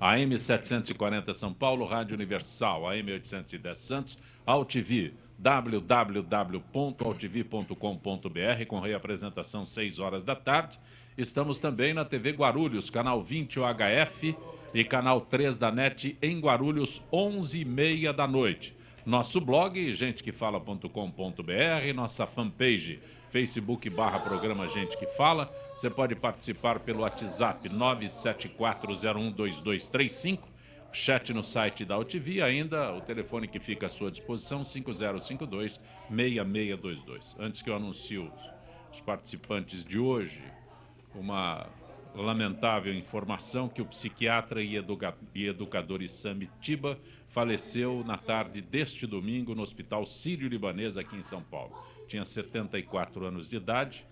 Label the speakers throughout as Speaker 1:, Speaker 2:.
Speaker 1: AM 740 São Paulo, Rádio Universal, AM 810 Santos, AltV, www.altv.com.br, com reapresentação 6 horas da tarde. Estamos também na TV Guarulhos, canal 20 UHF e canal 3 da NET em Guarulhos, 11h30 da noite. Nosso blog, gentequefala.com.br, nossa fanpage, Facebook/programa Gente Que Fala. Você pode participar pelo WhatsApp 974012235, chat no site da AltV, ainda o telefone que fica à sua disposição, 5052-6622. Antes que eu anuncie os participantes de hoje, uma lamentável informação que o psiquiatra e educador Issam Tiba faleceu na tarde deste domingo no Hospital Sírio-Libanês aqui em São Paulo. Tinha 74 anos de idade.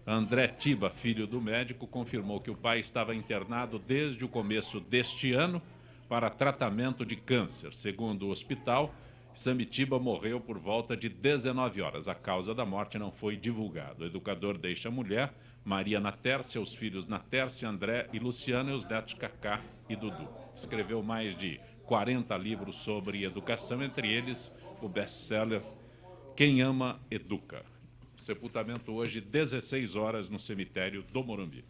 Speaker 1: André Tiba, filho do médico, confirmou que o pai estava internado desde o começo deste ano para tratamento de câncer. Segundo o hospital, Issam Tiba morreu por volta de 19 horas. A causa da morte não foi divulgada. O educador deixa a mulher, Maria Natércia, os filhos Natércia, André e Luciano, e os netos Cacá e Dudu. Escreveu mais de 40 livros sobre educação, entre eles o best-seller Quem Ama, Educa. Sepultamento hoje, 16 horas, no cemitério do Morumbi.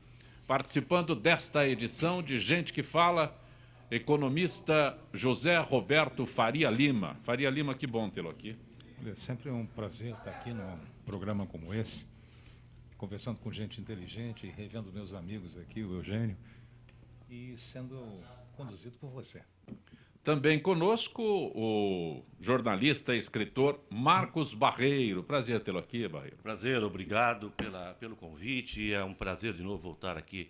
Speaker 1: Participando desta edição de Gente Que Fala, economista José Roberto Faria Lima. Faria Lima, que bom tê-lo aqui.
Speaker 2: É sempre um prazer estar aqui num programa como esse, conversando com gente inteligente, revendo meus amigos aqui, o Eugênio, e sendo conduzido por você.
Speaker 1: Também conosco o jornalista e escritor Marcos Barreiro. Prazer tê-lo aqui, Barreiro.
Speaker 3: Prazer, obrigado pelo convite. É um prazer de novo voltar aqui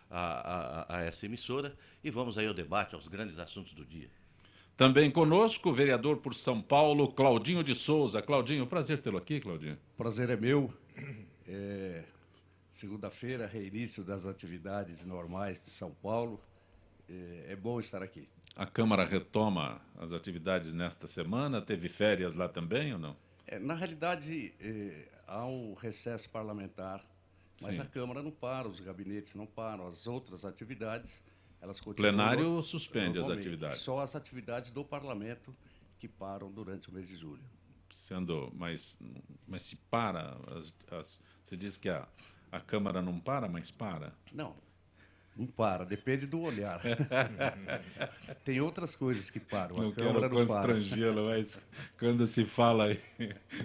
Speaker 3: a essa emissora. E vamos aí ao debate, aos grandes assuntos do dia.
Speaker 1: Também conosco o vereador por São Paulo, Claudinho de Souza. Claudinho, prazer tê-lo aqui, Claudinho.
Speaker 4: Prazer é meu. Segunda-feira, reinício das atividades normais de São Paulo. É bom estar aqui.
Speaker 1: A Câmara retoma as atividades nesta semana? Teve férias lá também ou não?
Speaker 4: Na realidade, há um recesso parlamentar, mas
Speaker 1: Sim.
Speaker 4: a Câmara não para, os gabinetes não param, as outras atividades, elas
Speaker 1: O
Speaker 4: continuam.
Speaker 1: plenário suspende as
Speaker 4: normalmente.
Speaker 1: atividades.
Speaker 4: Só as atividades do parlamento que param durante o mês de julho.
Speaker 1: Mas se para, você diz que a Câmara não para, mas para?
Speaker 4: Não para, depende do olhar. Tem outras coisas que param,
Speaker 1: Não
Speaker 4: a Câmara
Speaker 1: quero
Speaker 4: não para.
Speaker 1: constrangê-lo, mas quando se fala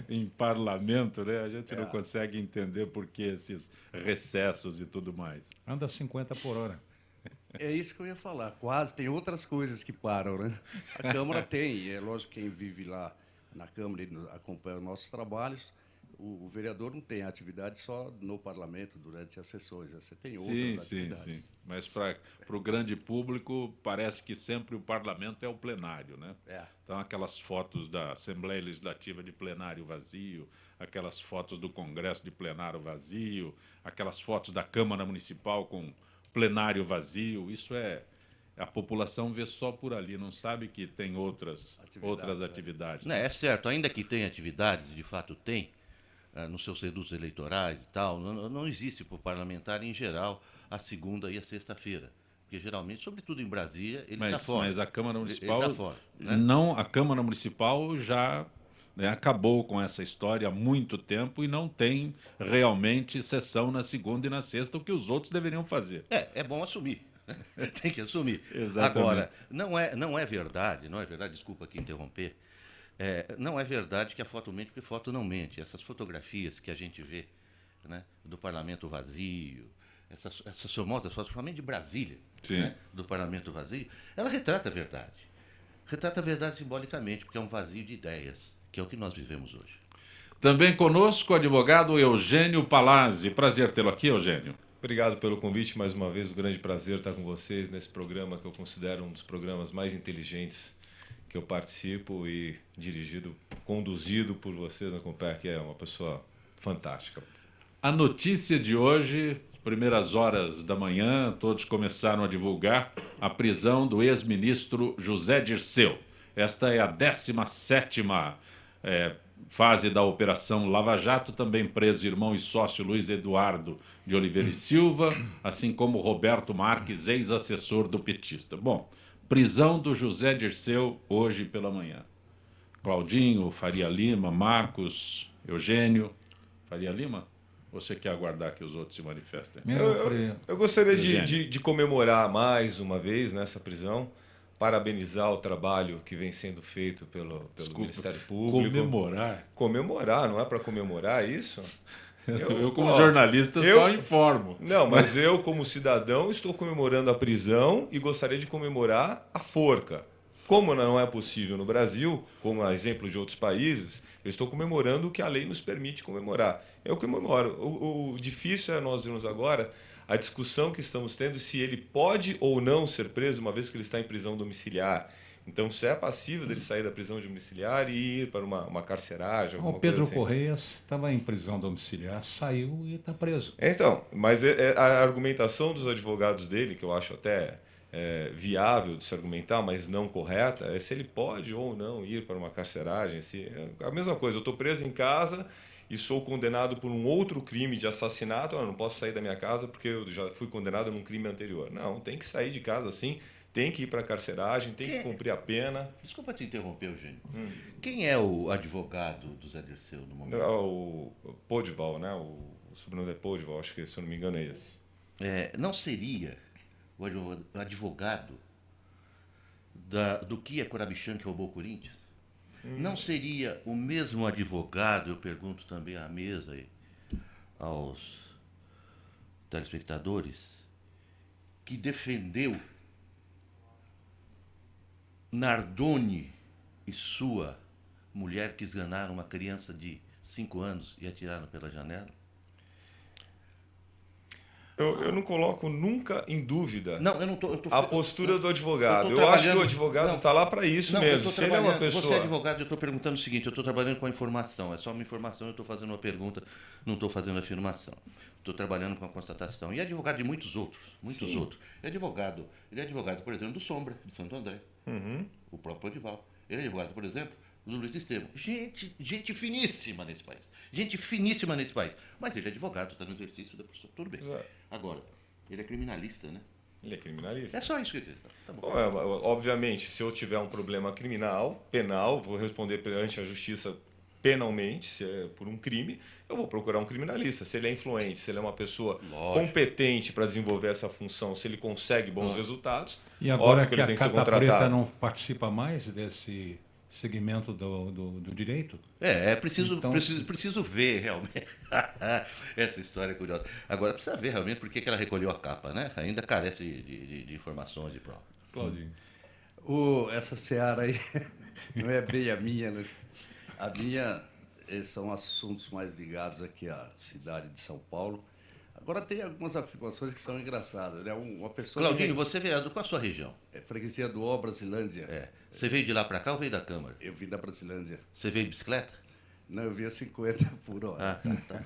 Speaker 1: em parlamento, né, a gente não consegue entender por que esses recessos e tudo mais.
Speaker 2: Anda 50 por hora.
Speaker 4: É isso que eu ia falar, quase, tem outras coisas que param, né? A Câmara tem, é lógico que quem vive lá na Câmara e acompanha os nossos trabalhos, o vereador não tem atividade só no parlamento durante as sessões, você tem outras atividades.
Speaker 1: Sim. Mas para o grande público, parece que sempre o parlamento é o plenário, né? Então, aquelas fotos da Assembleia Legislativa de plenário vazio, aquelas fotos do Congresso de plenário vazio, aquelas fotos da Câmara Municipal com plenário vazio, isso a população vê só por ali, não sabe que tem outras atividades.
Speaker 3: Não, é certo, ainda que tenha atividades, de fato tem, nos seus redutos eleitorais e tal, não existe para o parlamentar, em geral, a segunda e a sexta-feira. Porque, geralmente, sobretudo em Brasília, ele está fora.
Speaker 1: Mas a Câmara Municipal...
Speaker 3: Ele tá fora, né?
Speaker 1: Não, a Câmara Municipal já acabou com essa história há muito tempo e não tem realmente sessão na segunda e na sexta, o que os outros deveriam fazer.
Speaker 3: É bom assumir. Tem que assumir.
Speaker 1: Exatamente.
Speaker 3: Agora, não é verdade, desculpa aqui interromper, não é verdade que a foto mente, porque foto não mente. Essas fotografias que a gente vê, né, do parlamento vazio, essas famosas fotos, principalmente de Brasília, né, do parlamento vazio, ela retrata a verdade. Retrata a verdade simbolicamente, porque é um vazio de ideias, que é o que nós vivemos hoje.
Speaker 1: Também conosco o advogado Eugênio Palazzi. Prazer tê-lo aqui, Eugênio.
Speaker 5: Obrigado pelo convite, mais uma vez, um grande prazer estar com vocês nesse programa que eu considero um dos programas mais inteligentes que eu participo e conduzido por vocês na Compar, que é uma pessoa fantástica.
Speaker 1: A notícia de hoje, primeiras horas da manhã, todos começaram a divulgar a prisão do ex-ministro José Dirceu. Esta é a 17ª fase da Operação Lava Jato, também preso irmão e sócio Luiz Eduardo de Oliveira e Silva, assim como Roberto Marques, ex-assessor do petista. Bom, prisão do José Dirceu hoje pela manhã. Claudinho, Faria Lima, Marcos, Eugênio. Faria Lima? Você quer aguardar que os outros se manifestem?
Speaker 5: Eu gostaria
Speaker 1: Eugênio.
Speaker 5: de comemorar mais uma vez nessa prisão, parabenizar o trabalho que vem sendo feito pelo Ministério Público. Comemorar, não é para comemorar isso?
Speaker 1: Eu como jornalista, só informo.
Speaker 5: Não, mas eu, como cidadão, estou comemorando a prisão e gostaria de comemorar a forca. Como não é possível no Brasil, como a exemplo de outros países, eu estou comemorando o que a lei nos permite comemorar. Eu comemoro. O difícil é nós vermos agora a discussão que estamos tendo se ele pode ou não ser preso, uma vez que ele está em prisão domiciliar. Então, se é passível dele sair da prisão domiciliar e ir para uma carceragem, alguma
Speaker 2: O Pedro
Speaker 5: coisa assim.
Speaker 2: Correia estava em prisão domiciliar, saiu e está preso.
Speaker 5: Então, mas a argumentação dos advogados dele, que eu acho até viável de se argumentar, mas não correta, é se ele pode ou não ir para uma carceragem. A mesma coisa, eu estou preso em casa e sou condenado por um outro crime de assassinato, eu não posso sair da minha casa porque eu já fui condenado num crime anterior. Não, tem que sair de casa sim, tem que ir para a carceragem, tem que cumprir a pena.
Speaker 3: Desculpa te interromper, Eugênio. Quem é o advogado do Zé Dirceu no momento?
Speaker 5: O Podival, né? O sobrenome é Podival, acho que, se eu não me engano, é esse.
Speaker 3: Não seria o advogado do Kia Corabichan que roubou o Corinthians? Não seria o mesmo advogado, eu pergunto também à mesa e aos telespectadores, que defendeu Nardoni e sua mulher que esganaram uma criança de 5 anos e atiraram pela janela?
Speaker 5: Eu não coloco nunca em dúvida
Speaker 3: Não, eu não tô
Speaker 5: a postura do advogado.
Speaker 3: eu tô
Speaker 5: Eu acho que o
Speaker 3: trabalhando-
Speaker 5: advogado está lá para isso
Speaker 3: Não,
Speaker 5: mesmo. Se ele é uma pessoa...
Speaker 3: Você é advogado, eu estou perguntando o seguinte, eu estou trabalhando com a informação, é só uma informação, eu estou fazendo uma pergunta, não estou fazendo afirmação. Estou trabalhando com a constatação. E é advogado de muitos outros. Ele é advogado, por exemplo, do Sombra, de Santo André. O próprio Podival. Ele é advogado, por exemplo, do Luiz Estevam. Gente finíssima nesse país. Gente finíssima nesse país. Mas ele é advogado, está no exercício da profissão. Tudo bem.
Speaker 5: Exato.
Speaker 3: Agora, ele é criminalista, né?
Speaker 5: Ele é criminalista.
Speaker 3: É só isso que eu queria dizer. Tá bom.
Speaker 5: Bom, obviamente, se eu tiver um problema penal, vou responder perante a justiça penalmente, se é por um crime, eu vou procurar um criminalista. Se ele é influente, se ele é uma pessoa competente para desenvolver essa função, se ele consegue bons resultados,
Speaker 2: E agora
Speaker 5: óbvio
Speaker 2: que
Speaker 5: ele
Speaker 2: a
Speaker 5: tem que ser
Speaker 2: Cata Preta
Speaker 5: contratado.
Speaker 2: não participa mais desse segmento do direito?
Speaker 3: Preciso ver realmente essa história curiosa. Agora precisa ver realmente por que ela recolheu a capa, né? Ainda carece de informações e provas.
Speaker 5: Claudinho.
Speaker 4: Essa seara aí não é bem a minha, né? A minha são assuntos mais ligados aqui à cidade de São Paulo. Agora tem algumas afirmações que são engraçadas, né? Uma pessoa...
Speaker 3: Claudinho, você é vereador, qual a sua região?
Speaker 4: É freguesia do Ó, Brasilândia.
Speaker 3: Você veio de lá para cá ou veio da Câmara?
Speaker 4: Eu vim da Brasilândia.
Speaker 3: Você veio de bicicleta?
Speaker 4: Não, eu via 50 por hora.
Speaker 3: Tá.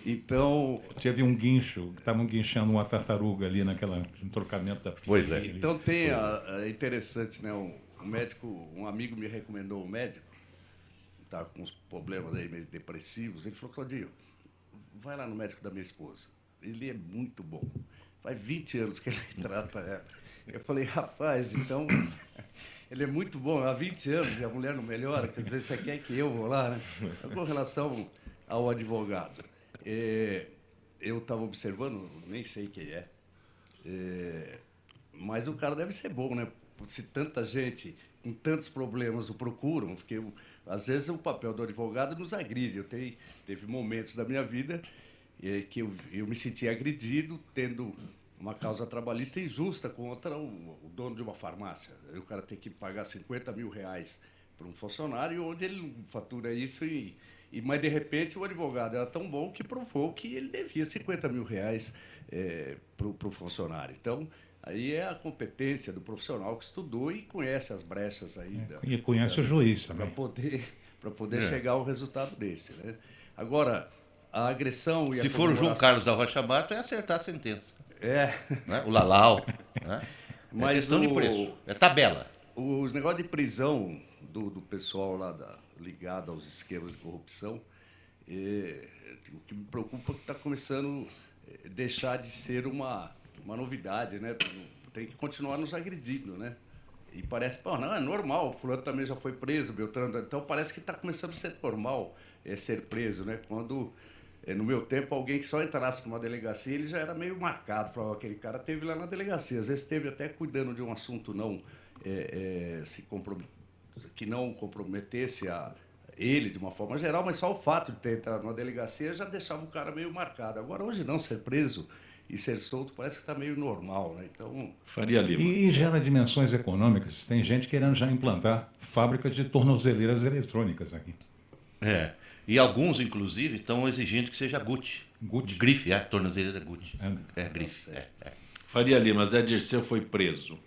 Speaker 4: Então,
Speaker 2: Teve um guincho, estavam guinchando uma tartaruga ali no trocamento da
Speaker 3: Pois é.
Speaker 2: ali.
Speaker 4: então é interessante, né? Um médico, um amigo me recomendou um médico, tá com uns problemas aí meio depressivos. Ele falou: Claudinho, vai lá no médico da minha esposa. Ele é muito bom. Faz 20 anos que ele trata ela. Eu falei: rapaz, então ele é muito bom, há 20 anos e a mulher não melhora. Quer dizer, você quer que eu vou lá, né? Com relação ao advogado, eu estava observando, nem sei quem mas o cara deve ser bom, né? Se tanta gente com tantos problemas o procuram, porque às vezes o papel do advogado nos agride. Teve momentos da minha vida que eu me senti agredido tendo uma causa trabalhista injusta contra o dono de uma farmácia. Aí o cara tem que pagar R$50 mil para um funcionário, onde ele não fatura isso, mas de repente o advogado era tão bom que provou que ele devia R$50 mil para o funcionário. Então, aí é a competência do profissional que estudou e conhece as brechas aí.
Speaker 2: E conhece o juiz também.
Speaker 4: Para poder chegar ao resultado desse, né? Agora, a agressão e a
Speaker 3: Se for o João
Speaker 4: comemoração...
Speaker 3: Carlos da Rocha Mato, é acertar a sentença.
Speaker 4: né?
Speaker 3: O Lalau. Né?
Speaker 4: Mas
Speaker 3: é questão de preço. É tabela.
Speaker 4: O negócio de prisão do pessoal lá ligado aos esquemas de corrupção. O que me preocupa é que está começando a deixar de ser uma novidade, né? Tem que continuar nos agredindo, né? E parece, pô, não, é normal, o fulano também já foi preso, Beltrano, então parece que está começando a ser normal ser preso, né? Quando, no meu tempo, alguém que só entrasse numa delegacia, ele já era meio marcado, falava, aquele cara esteve lá na delegacia, às vezes esteve até cuidando de um assunto que não comprometesse ele de uma forma geral, mas só o fato de ter entrado numa delegacia já deixava o cara meio marcado. Agora, hoje não, ser preso e ser solto parece que está meio normal, né? Então,
Speaker 1: Faria Lima.
Speaker 2: E gera dimensões econômicas. Tem gente querendo já implantar fábricas de tornozeleiras eletrônicas aqui.
Speaker 3: E alguns, inclusive, estão exigindo que seja Gucci.
Speaker 2: Gucci.
Speaker 3: Grife, tornozeleira Gucci. Grife.
Speaker 1: Faria Lima, Zé Dirceu foi preso.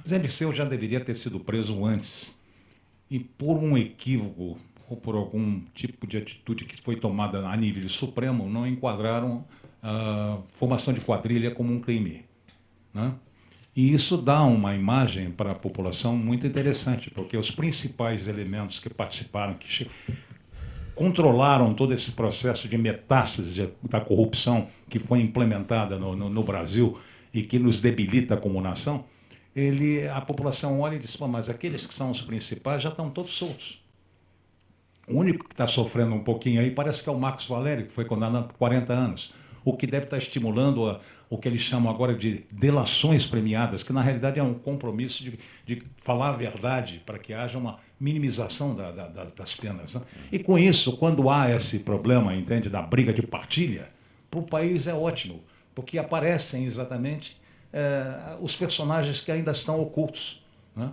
Speaker 2: Zé Dirceu já deveria ter sido preso antes. E por um equívoco ou por algum tipo de atitude que foi tomada a nível supremo, não enquadraram a formação de quadrilha como um crime, né? E isso dá uma imagem para a população muito interessante, porque os principais elementos que participaram, que controlaram todo esse processo de metástase da corrupção que foi implementada no Brasil e que nos debilita como nação, a população olha e diz, mas aqueles que são os principais já estão todos soltos. O único que está sofrendo um pouquinho aí parece que é o Marcos Valério, que foi condenado por 40 anos, o que deve estar estimulando o que eles chamam agora de delações premiadas, que na realidade é um compromisso de falar a verdade para que haja uma minimização das penas, né? E com isso, quando há esse problema, entende, da briga de partilha, para o país é ótimo, porque aparecem exatamente os personagens que ainda estão ocultos, né?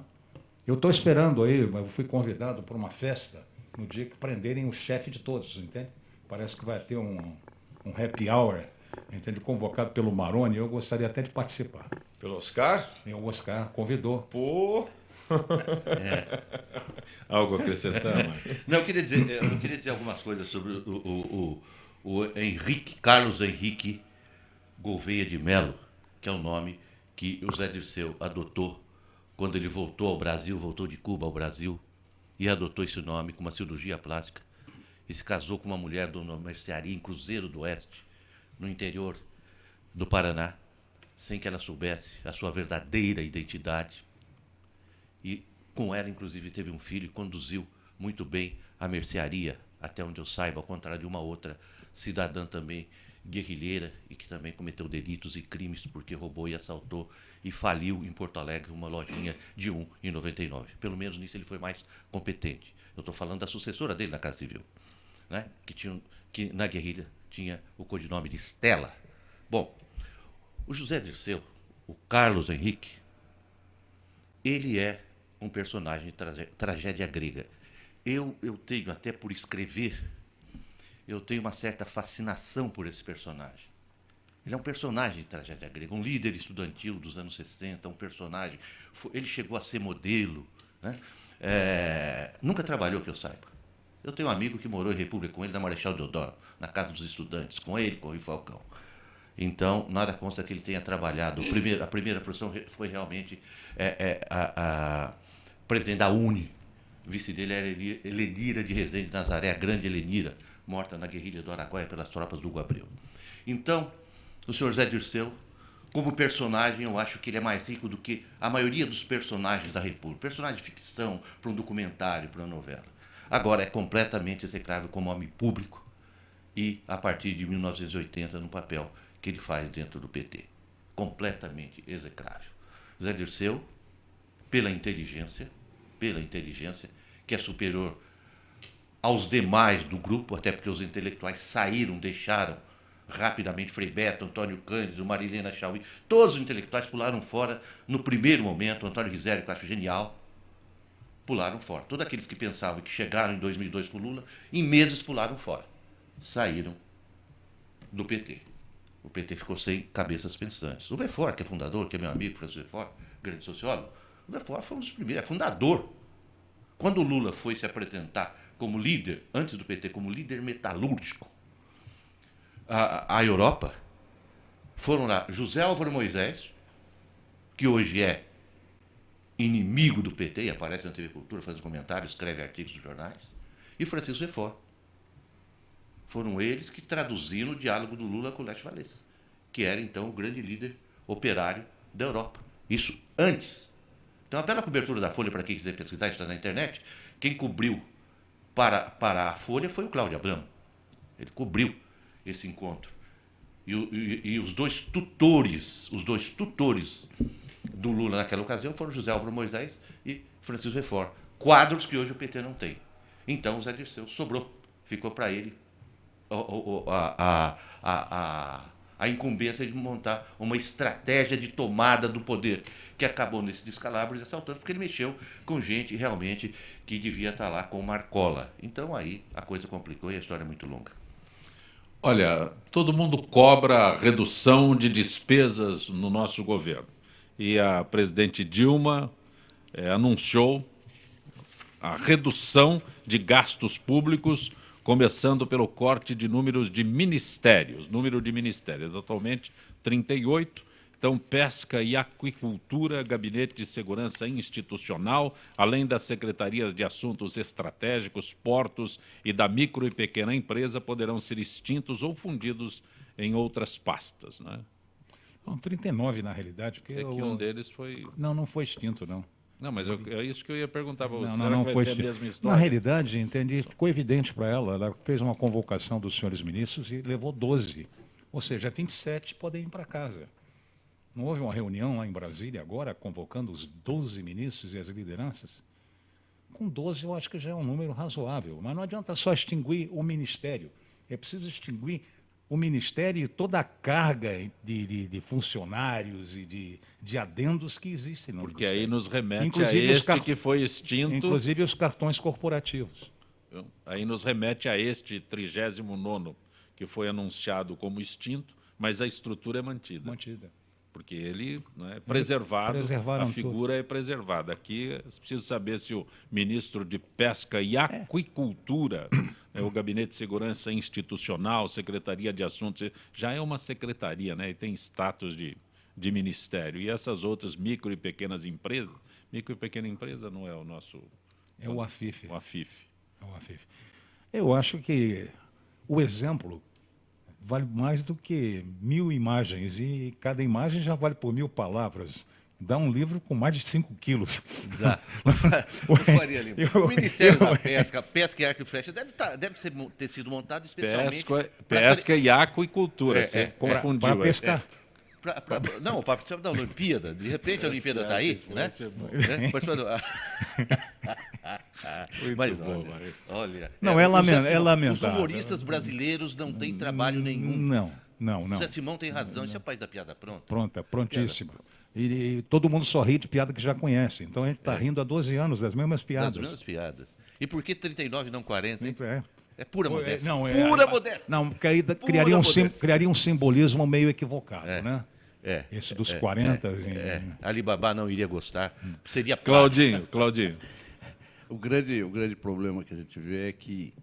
Speaker 2: Eu estou esperando aí, eu fui convidado para uma festa no dia que prenderem o chefe de todos, entende? Parece que vai ter um happy hour, entende? Convocado pelo Maroni, eu gostaria até de participar.
Speaker 5: Pelo Oscar?
Speaker 2: O Oscar convidou.
Speaker 5: Pô!
Speaker 1: Algo a acrescentar, mano?
Speaker 3: Não, eu queria dizer algumas coisas sobre o Carlos Henrique Gouveia de Melo, que é o nome que o Zé Dirceu adotou quando ele voltou ao Brasil, voltou de Cuba ao Brasil, e adotou esse nome com uma cirurgia plástica. E se casou com uma mulher de uma mercearia em Cruzeiro do Oeste, no interior do Paraná, sem que ela soubesse a sua verdadeira identidade. E com ela, inclusive, teve um filho e conduziu muito bem a mercearia, até onde eu saiba, ao contrário de uma outra cidadã também guerrilheira e que também cometeu delitos e crimes porque roubou e assaltou e faliu em Porto Alegre uma lojinha de em 99. Pelo menos nisso ele foi mais competente. Eu estou falando da sucessora dele na Casa Civil, né? Que na guerrilha tinha o codinome de Estela. Bom, o José Dirceu, o Carlos Henrique, ele é um personagem de tragédia grega. Eu tenho, até por escrever, eu tenho uma certa fascinação por esse personagem. Ele é um personagem de tragédia grega, um líder estudantil dos anos 60, um personagem. Ele chegou a ser modelo, né? Nunca trabalhou, que eu saiba. Eu tenho um amigo que morou em República com ele, na Marechal Deodoro, na Casa dos Estudantes, com ele, com o Rui Falcão. Então, nada consta que ele tenha trabalhado. A primeira profissão foi realmente presidente da UNE. O vice dele era Helenira de Rezende Nazaré, a grande Helenira, morta na guerrilha do Araguaia pelas tropas do Hugo Abreu. Então, o senhor Zé Dirceu, como personagem, eu acho que ele é mais rico do que a maioria dos personagens da República. Personagem de ficção, para um documentário, para uma novela. Agora, é completamente execrável como homem público e, a partir de 1980, no papel que ele faz dentro do PT. Completamente execrável. Zé Dirceu, pela inteligência, que é superior aos demais do grupo, até porque os intelectuais saíram, deixaram rapidamente Frei Beto, Antônio Cândido, Marilena Chauí, todos os intelectuais pularam fora no primeiro momento. Antônio Risério, que eu acho genial, pularam fora. Todos aqueles que pensavam que chegaram em 2002 com Lula, em meses pularam fora. Saíram do PT. O PT ficou sem cabeças pensantes. O Vefort, que é fundador, que é meu amigo, Francisco Vefort, grande sociólogo, o Vefort foi um dos primeiros, é fundador. Quando o Lula foi se apresentar como líder, antes do PT, como líder metalúrgico, à Europa, foram lá José Álvaro Moisés, que hoje é inimigo do PT, e aparece na TV Cultura, faz comentários, escreve artigos nos jornais, e Francisco Refort. Foram eles que traduziram o diálogo do Lula com o Lech Walesa, que era, então, o grande líder operário da Europa. Isso antes. Então, a bela cobertura da Folha, para quem quiser pesquisar, está na internet. Quem cobriu para a Folha foi o Cláudio Abramo. Ele cobriu esse encontro. E os dois tutores do Lula naquela ocasião foram José Álvaro Moisés e Francisco Refort. Quadros que hoje o PT não tem. Então, o Zé Dirceu sobrou. Ficou para ele a incumbência de montar uma estratégia de tomada do poder, que acabou nesses descalabros e assaltando, porque ele mexeu com gente realmente que devia estar lá com Marcola. Então aí a coisa complicou e a história é muito longa.
Speaker 1: Olha, todo mundo cobra redução de despesas no nosso governo. E a presidente Dilma anunciou a redução de gastos públicos, começando pelo corte de números de ministérios. Número de ministérios, atualmente 38. Então, pesca e aquicultura, gabinete de segurança institucional, além das secretarias de assuntos estratégicos, portos e da micro e pequena empresa poderão ser extintos ou fundidos em outras pastas, né?
Speaker 2: Não, 39 na realidade. Porque
Speaker 1: É que um deles foi...
Speaker 2: Não foi extinto, não.
Speaker 1: Não, mas é isso que eu ia perguntar para você.
Speaker 2: Não
Speaker 1: Será que vai
Speaker 2: foi
Speaker 1: ser a
Speaker 2: extinto.
Speaker 1: mesma história?
Speaker 2: Na realidade, entendi, ficou evidente para ela. Ela fez uma convocação dos senhores ministros e levou 12. Ou seja, 27 podem ir para casa. Não houve uma reunião lá em Brasília agora, convocando os 12 ministros e as lideranças? Com 12 eu acho que já é um número razoável, mas não adianta só extinguir o ministério. É preciso extinguir o ministério e toda a carga de funcionários e de adendos que existem no
Speaker 1: Porque
Speaker 2: ministério.
Speaker 1: aí nos remete
Speaker 2: Inclusive
Speaker 1: a
Speaker 2: os
Speaker 1: este que foi extinto.
Speaker 2: Inclusive os cartões corporativos.
Speaker 1: Aí nos remete a este 39º, que foi anunciado como extinto, mas a estrutura é mantida.
Speaker 2: Mantida.
Speaker 1: Porque ele é preservado,
Speaker 2: Preservaram
Speaker 1: a figura é preservada. Aqui é preciso saber se o ministro de Pesca e Aquicultura, o Gabinete de Segurança Institucional, Secretaria de Assuntos, já é uma secretaria, né? E tem status de ministério. E essas outras micro e pequenas empresas, micro e pequena empresa não é o nosso...
Speaker 2: É o AFIF.
Speaker 1: O AFIF.
Speaker 2: É o AFIF. Eu acho que o exemplo vale mais do que 1000 imagens, e cada imagem já vale por 1000 palavras. Dá um livro com mais de 5 quilos.
Speaker 3: Dá. Faria Lima. O Ministério da Pesca e Arco e Flecha deve ter sido montado especialmente...
Speaker 1: Pesca e Aquicultura, você confundiu.
Speaker 2: Para pescar.
Speaker 3: Não, para participar da Olimpíada. De repente a Olimpíada está aí, né? Mas olha,
Speaker 2: não, é lamentável.
Speaker 3: Os humoristas brasileiros não têm trabalho nenhum.
Speaker 2: Não.
Speaker 3: O Zé Simão tem razão, isso é o país da piada pronta.
Speaker 2: Pronta, prontíssima. E todo mundo só ri de piada que já conhece. Então a gente está rindo há 12 anos das mesmas piadas.
Speaker 3: Das mesmas piadas. E por que 39 e não 40, hein?
Speaker 2: É.
Speaker 3: É pura modéstia.
Speaker 2: Não,
Speaker 3: pura modéstia.
Speaker 2: Não, porque aí criaria um simbolismo meio equivocado, né? Esse dos 40.
Speaker 3: Alibaba não iria gostar. Seria
Speaker 1: Claudinho.
Speaker 4: O grande problema que a gente vê é que,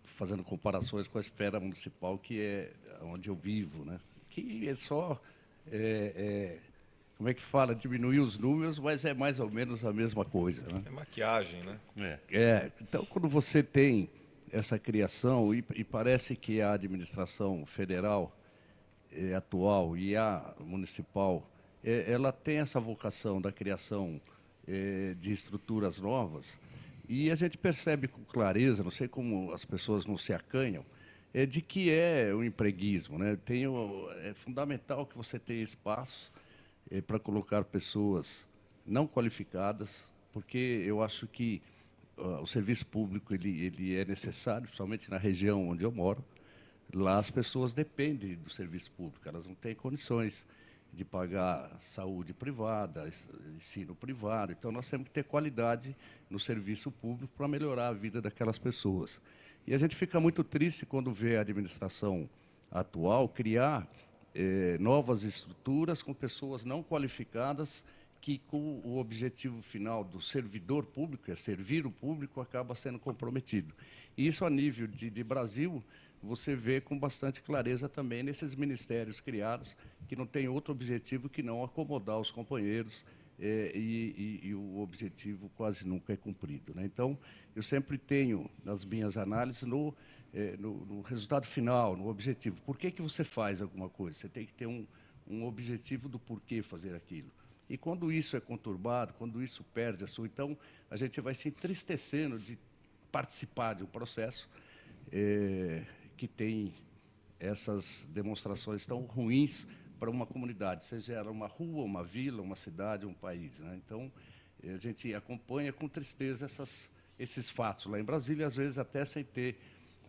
Speaker 4: fazendo comparações com a esfera municipal, que é onde eu vivo, né? Que é só, como é que fala, diminuir os números, mas é mais ou menos a mesma coisa, né?
Speaker 5: É maquiagem, né?
Speaker 4: Então, quando você tem essa criação, e parece que a administração federal atual e a municipal, ela tem essa vocação da criação de estruturas novas, e a gente percebe com clareza, não sei como as pessoas não se acanham, de que é o empreguismo, né? É fundamental que você tenha espaço para colocar pessoas não qualificadas, porque eu acho que o serviço público ele é necessário, principalmente na região onde eu moro. Lá as pessoas dependem do serviço público, elas não têm condições de pagar saúde privada, ensino privado. Então, nós temos que ter qualidade no serviço público para melhorar a vida daquelas pessoas. E a gente fica muito triste quando vê a administração atual criar novas estruturas com pessoas não qualificadas, que com o objetivo final do servidor público, servir o público, acaba sendo comprometido. E isso, a nível de Brasil, você vê com bastante clareza também nesses ministérios criados, que não tem outro objetivo que não acomodar os companheiros, e o objetivo quase nunca é cumprido, né? Então, eu sempre tenho, nas minhas análises, no resultado final, no objetivo. Por que você faz alguma coisa? Você tem que ter um objetivo do porquê fazer aquilo. E quando isso é conturbado, quando isso perde a sua... Então, a gente vai se entristecendo de participar de um processo que tem essas demonstrações tão ruins para uma comunidade, seja ela uma rua, uma vila, uma cidade, um país, né? Então, a gente acompanha com tristeza esses fatos lá em Brasília, às vezes até sem ter...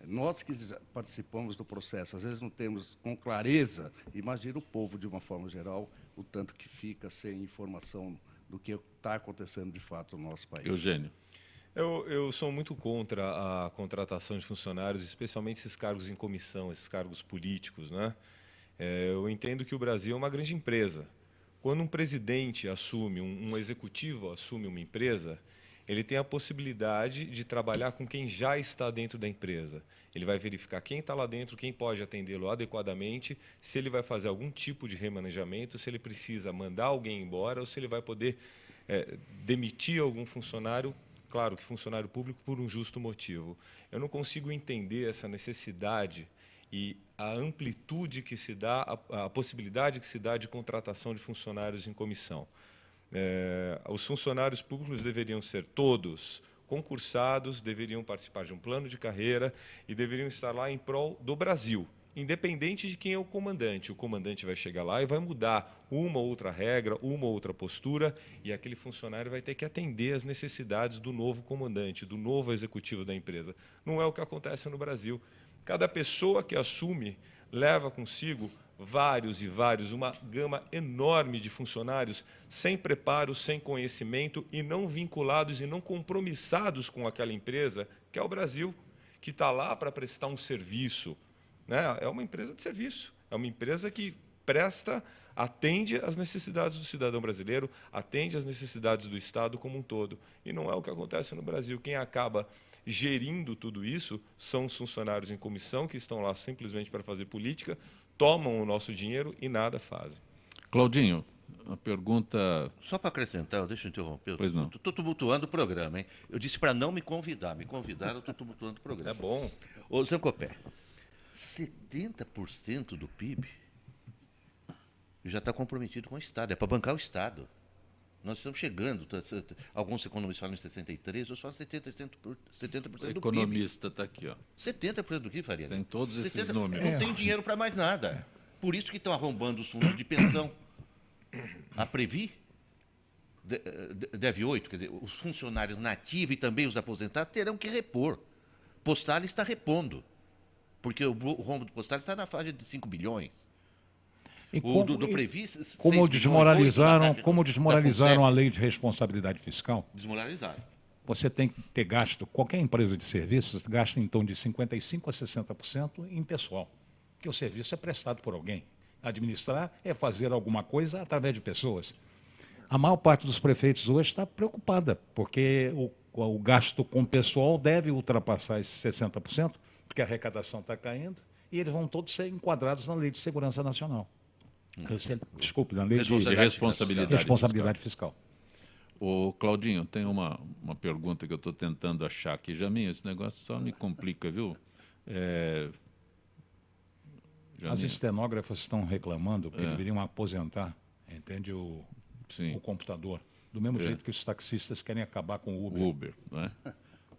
Speaker 4: Nós que participamos do processo, às vezes não temos com clareza, imagina o povo, de uma forma geral, o tanto que fica sem informação do que está acontecendo de fato no nosso país.
Speaker 1: Eugênio.
Speaker 5: Eu sou muito contra a contratação de funcionários, especialmente esses cargos em comissão, esses cargos políticos, né? Eu entendo que o Brasil é uma grande empresa. Quando um presidente assume, um executivo assume uma empresa, ele tem a possibilidade de trabalhar com quem já está dentro da empresa. Ele vai verificar quem está lá dentro, quem pode atendê-lo adequadamente, se ele vai fazer algum tipo de remanejamento, se ele precisa mandar alguém embora ou se ele vai poder demitir algum funcionário, claro que funcionário público, por um justo motivo. Eu não consigo entender essa necessidade e a amplitude que se dá, a possibilidade que se dá de contratação de funcionários em comissão. Os funcionários públicos deveriam ser todos concursados, deveriam participar de um plano de carreira e deveriam estar lá em prol do Brasil, independente de quem é o comandante. O comandante vai chegar lá e vai mudar uma ou outra regra, uma ou outra postura, e aquele funcionário vai ter que atender às necessidades do novo comandante, do novo executivo da empresa. Não é o que acontece no Brasil. Cada pessoa que assume leva consigo vários e vários, uma gama enorme de funcionários sem preparo, sem conhecimento e não vinculados e não compromissados com aquela empresa, que é o Brasil, que está lá para prestar um serviço, né? É uma empresa de serviço, é uma empresa que atende às necessidades do cidadão brasileiro, atende às necessidades do Estado como um todo. E não é o que acontece no Brasil. Quem acaba gerindo tudo isso são os funcionários em comissão, que estão lá simplesmente para fazer política, tomam o nosso dinheiro e nada fazem.
Speaker 1: Claudinho, a pergunta...
Speaker 3: Só para acrescentar, deixa eu interromper.
Speaker 1: Pois não.
Speaker 3: Estou tumultuando o programa, hein? Eu disse para não me convidar. Me convidaram, eu estou tumultuando o programa.
Speaker 5: É bom.
Speaker 3: Ô, Zancopé, 70% do PIB já está comprometido com o Estado. É para bancar o Estado. Nós estamos chegando, alguns economistas falam em 63%, eu falo 70% do PIB.
Speaker 1: O economista está aqui, ó.
Speaker 3: 70% do PIB, Faria.
Speaker 1: Tem todos esses números.
Speaker 3: Não tem dinheiro para mais nada. Por isso que estão arrombando os fundos de pensão. A Previ deve 8%, quer dizer, os funcionários nativos e também os aposentados terão que repor. Postal está repondo, porque o rombo do Postal está na faixa de 5 bilhões.
Speaker 2: E
Speaker 3: do Previ, 6
Speaker 2: como desmoralizaram,
Speaker 3: bilhões,
Speaker 2: como desmoralizaram
Speaker 3: da
Speaker 2: a
Speaker 3: FUNSEF.
Speaker 2: lei de responsabilidade fiscal,
Speaker 3: Desmoralizaram.
Speaker 2: você tem que ter gasto, qualquer empresa de serviços gasta em torno de 55% a 60% em pessoal, porque o serviço é prestado por alguém. Administrar é fazer alguma coisa através de pessoas. A maior parte dos prefeitos hoje está preocupada, porque o gasto com pessoal deve ultrapassar esses 60%, porque a arrecadação está caindo, e eles vão todos ser enquadrados na Lei de Segurança Nacional. Desculpe, na Lei de Responsabilidade Fiscal.
Speaker 1: Ô, Claudinho, tem uma pergunta que eu estou tentando achar aqui. Jaminha, esse negócio só me complica, viu?
Speaker 2: As estenógrafas estão reclamando que deveriam aposentar, entende, o computador. Do mesmo jeito que os taxistas querem acabar com o Uber.
Speaker 1: Uber, não é?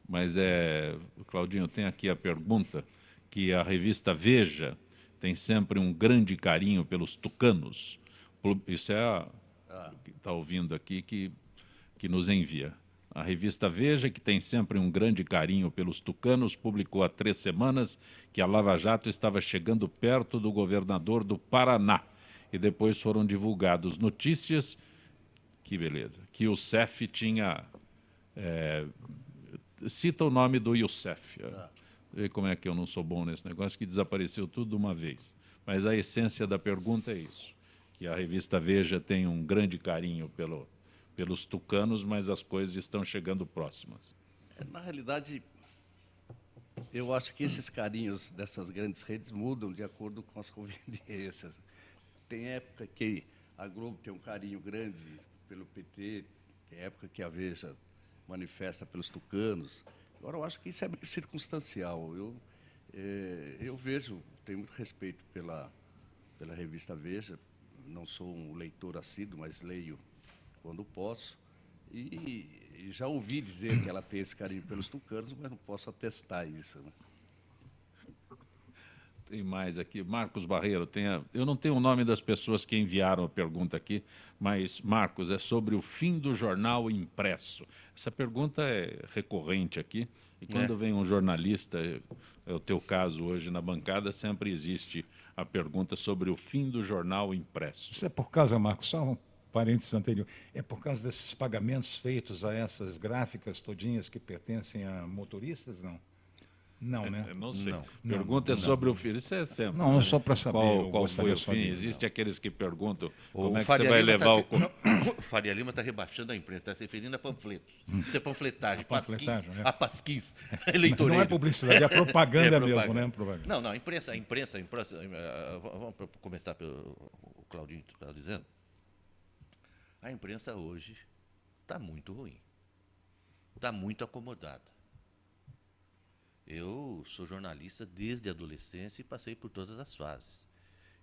Speaker 1: Mas, Claudinho, tem aqui a pergunta que a revista Veja tem sempre um grande carinho pelos tucanos. Isso é que está ouvindo aqui que nos envia. A revista Veja, que tem sempre um grande carinho pelos tucanos, publicou há 3 semanas que a Lava Jato estava chegando perto do governador do Paraná. E depois foram divulgadas notícias, que beleza, que o Youssef tinha... cita o nome do Youssef. Vê como é que eu não sou bom nesse negócio, que desapareceu tudo de uma vez. Mas a essência da pergunta é isso, que a revista Veja tem um grande carinho pelos tucanos, mas as coisas estão chegando próximas.
Speaker 4: Na realidade, Eu acho que esses carinhos dessas grandes redes mudam de acordo com as conveniências. Tem época que a Globo tem um carinho grande pelo PT, tem época que a Veja manifesta pelos tucanos. Agora, eu acho que isso é meio circunstancial. Eu vejo, tenho muito respeito pela revista Veja, não sou um leitor assíduo, mas leio quando posso. E já ouvi dizer que ela tem esse carinho pelos tucanos, mas não posso atestar isso, né?
Speaker 1: Tem mais aqui. Marcos Barreiro, eu não tenho o nome das pessoas que enviaram a pergunta aqui, mas, Marcos, é sobre o fim do jornal impresso. Essa pergunta é recorrente aqui, e quando vem um jornalista, é o teu caso hoje na bancada, sempre existe a pergunta sobre o fim do jornal impresso.
Speaker 2: Isso é por causa, Marcos, só um parênteses anterior, é por causa desses pagamentos feitos a essas gráficas todinhas que pertencem a motoristas, não? Não, né?
Speaker 1: Eu não sei.
Speaker 3: Não.
Speaker 1: Pergunta é sobre o fim. Isso é sempre.
Speaker 2: Não, só para saber. eu
Speaker 1: Qual
Speaker 2: gostaria
Speaker 1: foi o
Speaker 2: só
Speaker 1: fim?
Speaker 2: de-
Speaker 1: Existe aqueles que perguntam
Speaker 3: O
Speaker 1: como é que
Speaker 3: Faria
Speaker 1: você vai
Speaker 3: Lima
Speaker 1: levar
Speaker 3: o Faria Lima está rebaixando a imprensa, está se referindo a panfletos. Isso é panfletagem,
Speaker 2: panfletagem, né?
Speaker 3: a pasquins,
Speaker 2: Mas
Speaker 3: eleitoreiro.
Speaker 2: não é publicidade, é propaganda
Speaker 3: É
Speaker 2: mesmo,
Speaker 3: propaganda.
Speaker 2: né? Propaganda.
Speaker 3: Não, a imprensa, vamos começar pelo o Claudinho que estava dizendo. A imprensa hoje está muito ruim, está muito acomodada. Eu sou jornalista desde a adolescência e passei por todas as fases.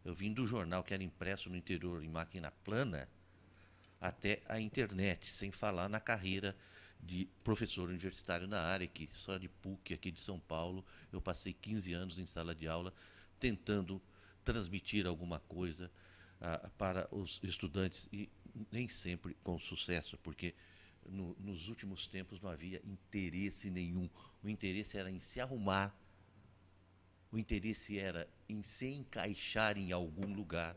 Speaker 3: Eu vim do jornal que era impresso no interior em máquina plana até a internet, sem falar na carreira de professor universitário na área, que só de PUC aqui de São Paulo, eu passei 15 anos em sala de aula tentando transmitir alguma coisa para os estudantes e nem sempre com sucesso, porque nos últimos tempos não havia interesse nenhum. O interesse era em se arrumar, o interesse era em se encaixar em algum lugar,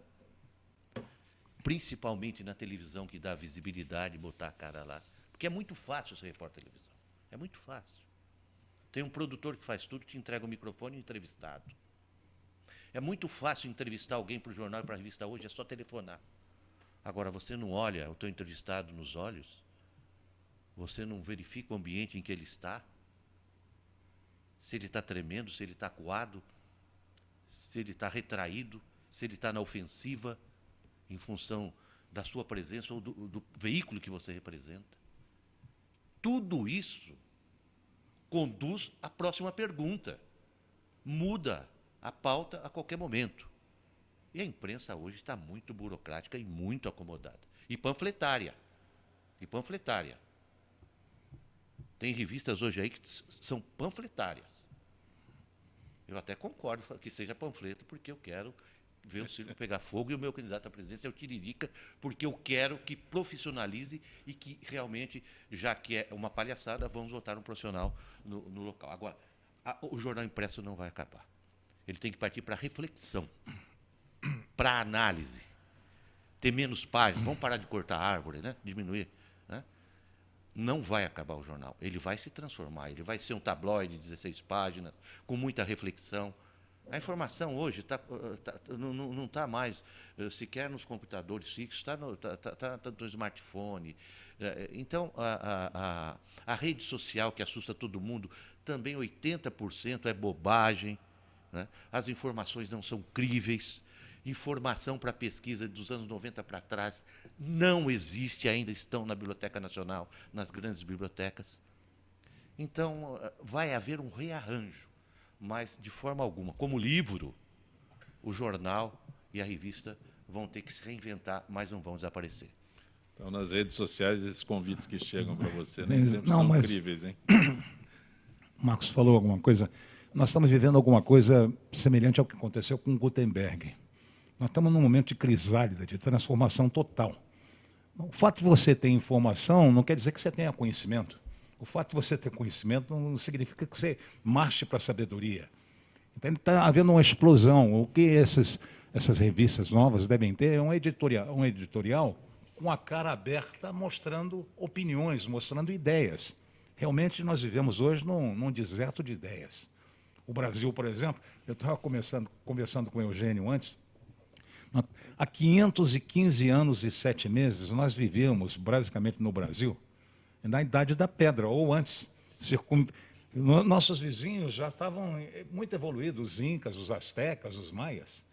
Speaker 3: principalmente na televisão, que dá visibilidade, botar a cara lá. Porque é muito fácil ser repórter de televisão. É muito fácil. Tem um produtor que faz tudo, te entrega o microfone e o entrevistado. É muito fácil entrevistar alguém para o jornal e para a revista hoje, é só telefonar. Agora, você não olha o teu entrevistado nos olhos? Você não verifica o ambiente em que ele está? Se ele está tremendo, se ele está acuado, se ele está retraído, se ele está na ofensiva, em função da sua presença ou do veículo que você representa. Tudo isso conduz à próxima pergunta. Muda a pauta a qualquer momento. E a imprensa hoje está muito burocrática e muito acomodada. E panfletária. Tem revistas hoje aí que são panfletárias. Eu até concordo que seja panfleto, porque eu quero ver o circo pegar fogo e o meu candidato à presidência é o Tiririca, porque eu quero que profissionalize e que realmente, já que é uma palhaçada, vamos votar um profissional no local. Agora, o jornal impresso não vai acabar. Ele tem que partir para reflexão, para análise. Ter menos páginas, vamos parar de cortar árvore, né? Diminuir. Né? Não vai acabar o jornal, ele vai se transformar, ele vai ser um tabloide de 16 páginas, com muita reflexão. A informação hoje não está mais sequer nos computadores fixos, está no smartphone. Então, a rede social que assusta todo mundo, também 80% é bobagem. Né? As informações não são críveis. Informação para pesquisa dos anos 90 para trás não existe, ainda estão na Biblioteca Nacional, nas grandes bibliotecas. Então, vai haver um rearranjo, mas de forma alguma. Como livro, o jornal e a revista vão ter que se reinventar, mas não vão desaparecer.
Speaker 1: Então, nas redes sociais, esses convites que chegam para você nem
Speaker 2: Mas-
Speaker 1: sempre
Speaker 2: não,
Speaker 1: são
Speaker 2: mas-
Speaker 1: críveis, hein?
Speaker 2: O Marcos falou alguma coisa. Nós estamos vivendo alguma coisa semelhante ao que aconteceu com Gutenberg. Nós estamos num momento de crisálida, de transformação total. O fato de você ter informação não quer dizer que você tenha conhecimento. O fato de você ter conhecimento não significa que você marche para a sabedoria. Então, está havendo uma explosão. O que essas revistas novas devem ter é um editorial com a cara aberta, mostrando opiniões, mostrando ideias. Realmente, nós vivemos hoje num deserto de ideias. O Brasil, por exemplo, eu estava conversando com o Eugênio antes, há 515 anos e 7 meses, nós vivemos, basicamente no Brasil, na Idade da Pedra, ou antes, Nossos vizinhos já estavam muito evoluídos, os incas, os astecas, os maias.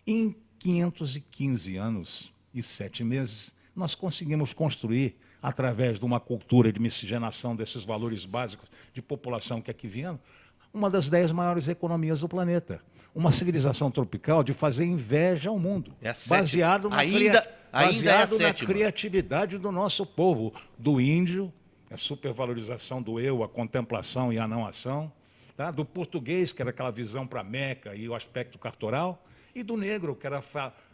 Speaker 2: Em 515 anos e 7 meses, nós conseguimos construir, através de uma cultura de miscigenação desses valores básicos de população que aqui vieram, uma das 10 maiores economias do planeta. Uma civilização tropical de fazer inveja ao mundo,
Speaker 3: É a sétima.
Speaker 2: baseado na,
Speaker 3: Ainda é a
Speaker 2: baseado na
Speaker 3: sétima.
Speaker 2: criatividade do nosso povo, do índio, a supervalorização do eu, a contemplação e a não ação, tá? Do português, que era aquela visão para Meca e o aspecto cartoral, e do negro, que era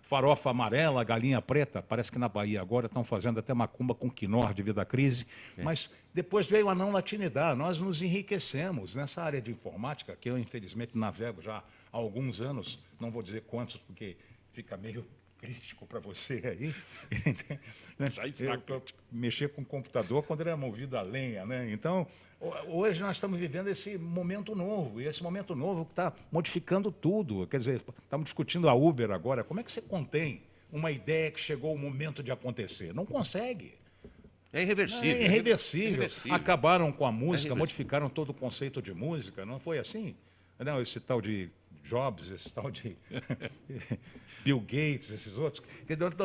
Speaker 2: farofa amarela, galinha preta. Parece que na Bahia agora estão fazendo até macumba com quinor devido à crise, mas depois veio a não latinidade. Nós nos enriquecemos nessa área de informática, que eu infelizmente navego já há alguns anos, não vou dizer quantos, porque fica meio crítico para você aí.
Speaker 1: Já está crítico.
Speaker 2: Mexer com o computador quando ele é movido a lenha, né? Então, hoje nós estamos vivendo esse momento novo, e esse momento novo que está modificando tudo. Quer dizer, estamos discutindo a Uber agora. Como é que você contém uma ideia que chegou o momento de acontecer? Não consegue.
Speaker 3: É irreversível.
Speaker 2: É irreversível.
Speaker 3: irreversível.
Speaker 2: Acabaram com a música,
Speaker 3: irreversível.
Speaker 2: modificaram todo o conceito de música, não foi assim? Não, esse tal de Jobs, esse tal de Bill Gates, esses outros.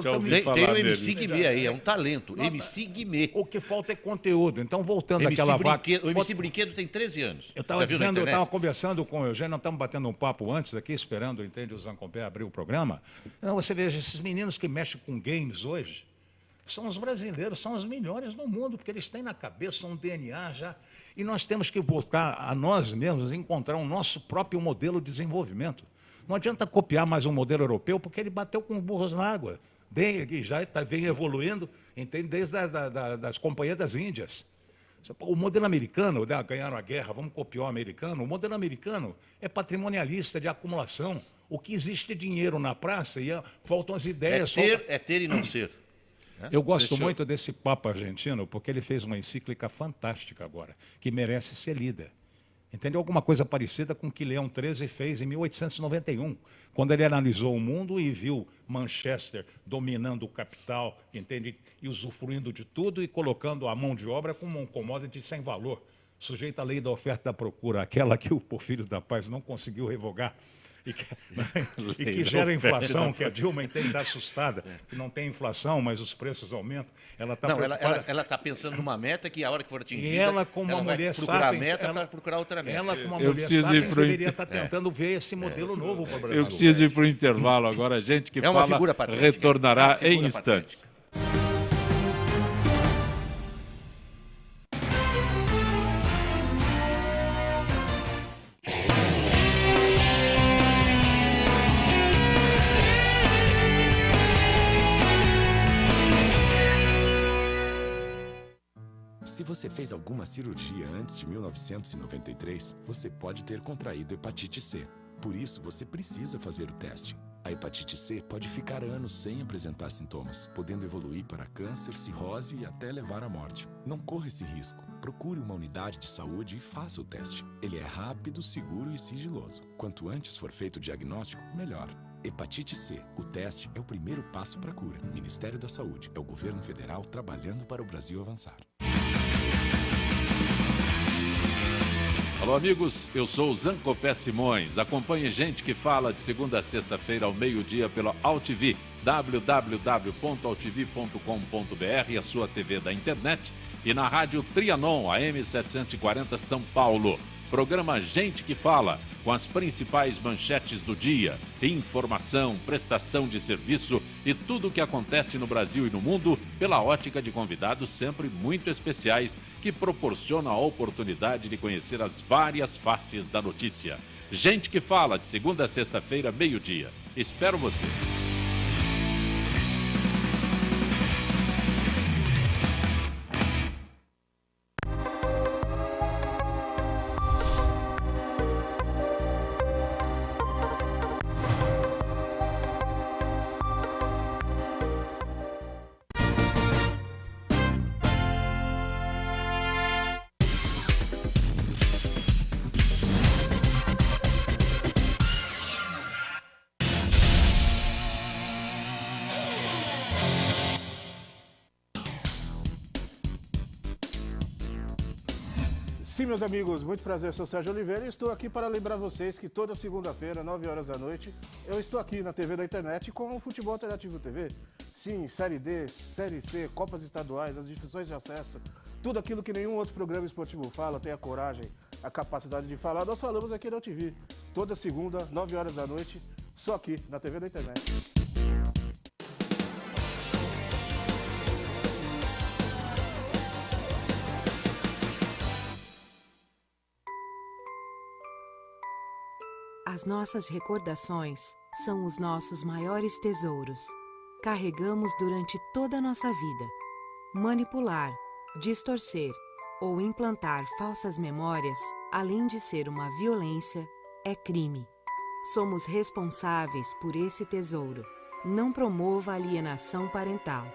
Speaker 1: Já ouvi
Speaker 3: Tem
Speaker 1: falar
Speaker 3: o MC
Speaker 1: deles.
Speaker 3: Guimê aí, é um talento.
Speaker 2: Não,
Speaker 3: MC Guimê.
Speaker 2: O que falta é conteúdo. Então, voltando
Speaker 3: MC
Speaker 2: àquela vaca...
Speaker 3: Brinquedo, o MC Brinquedo tem 13 anos.
Speaker 2: Eu estava
Speaker 3: Já viu na
Speaker 2: dizendo, eu
Speaker 3: internet?
Speaker 2: estava conversando com o Eugênio, nós estamos batendo um papo antes aqui, esperando, entende, o Zancompé abrir o programa. Então, você veja, esses meninos que mexem com games hoje, são os brasileiros, são os melhores no mundo, porque eles têm na cabeça um DNA já. E nós temos que voltar a nós mesmos, encontrar o nosso próprio modelo de desenvolvimento. Não adianta copiar mais um modelo europeu, porque ele bateu com os burros na água. Que já vem evoluindo, entende, desde das companhias das Índias. O modelo americano, ganharam a guerra, vamos copiar o americano. O modelo americano é patrimonialista, de acumulação. O que existe é dinheiro na praça e faltam as ideias.
Speaker 3: É ter e não ser.
Speaker 2: Eu gosto
Speaker 1: Deixa eu-
Speaker 2: muito desse Papa argentino, porque ele fez uma encíclica fantástica agora, que merece ser lida. Entendeu? Alguma coisa parecida com o que Leão XIII fez em 1891, quando ele analisou o mundo e viu Manchester dominando o capital, entende? E usufruindo de tudo e colocando a mão de obra como um commodity sem valor, sujeito à lei da oferta e da procura, aquela que o Porfírio da Paz não conseguiu revogar. E que gera inflação, que a Dilma entende, está assustada, que não tem inflação, mas os preços aumentam. Ela está
Speaker 3: Não,
Speaker 2: preocupada.
Speaker 3: ela está pensando numa meta que a hora que for atingida,
Speaker 2: E ela, como uma
Speaker 3: vai
Speaker 2: mulher
Speaker 3: procurar
Speaker 2: sapiens,
Speaker 3: a meta
Speaker 2: ela-
Speaker 3: para procurar outra meta.
Speaker 2: Ela, como uma
Speaker 1: Eu
Speaker 2: mulher
Speaker 1: preciso ir
Speaker 2: sapiens,
Speaker 1: pro-
Speaker 2: deveria estar tentando ver esse modelo novo para o Brasil.
Speaker 1: Eu preciso ir para o intervalo agora. A gente que
Speaker 3: É uma
Speaker 1: fala
Speaker 3: figura patética.
Speaker 1: retornará
Speaker 3: É uma figura
Speaker 1: em instantes.
Speaker 6: Se você fez alguma cirurgia antes de 1993, você pode ter contraído hepatite C. Por isso, você precisa fazer o teste. A hepatite C pode ficar anos sem apresentar sintomas, podendo evoluir para câncer, cirrose e até levar à morte. Não corra esse risco. Procure uma unidade de saúde e faça o teste. Ele é rápido, seguro e sigiloso. Quanto antes for feito o diagnóstico, melhor. Hepatite C. O teste é o primeiro passo para a cura. Ministério da Saúde. É o governo federal trabalhando para o Brasil avançar.
Speaker 1: Alô, amigos, eu sou o Zancopé Simões. Acompanhe Gente que Fala de segunda a sexta-feira ao meio-dia pela AltV, www.altv.com.br, a sua TV da internet, e na rádio Trianon, AM 740 São Paulo. Programa Gente que Fala, com as principais manchetes do dia, informação, prestação de serviço e tudo o que acontece no Brasil e no mundo pela ótica de convidados sempre muito especiais que proporcionam a oportunidade de conhecer as várias faces da notícia. Gente que Fala, de segunda a sexta-feira, meio-dia. Espero você.
Speaker 7: Sim, meus amigos, muito prazer, sou Sérgio Oliveira e estou aqui para lembrar vocês que toda segunda-feira, 9 horas da noite, eu estou aqui na TV da internet com o Futebol Alternativo TV. Sim, Série D, Série C, Copas Estaduais, as divisões de acesso, tudo aquilo que nenhum outro programa esportivo fala, tem a coragem, a capacidade de falar, nós falamos aqui na TV. Toda segunda, 9 horas da noite, só aqui na TV da internet.
Speaker 8: As nossas recordações são os nossos maiores tesouros. Carregamos durante toda a nossa vida. Manipular, distorcer ou implantar falsas memórias, além de ser uma violência, é crime. Somos responsáveis por esse tesouro. Não promova alienação parental.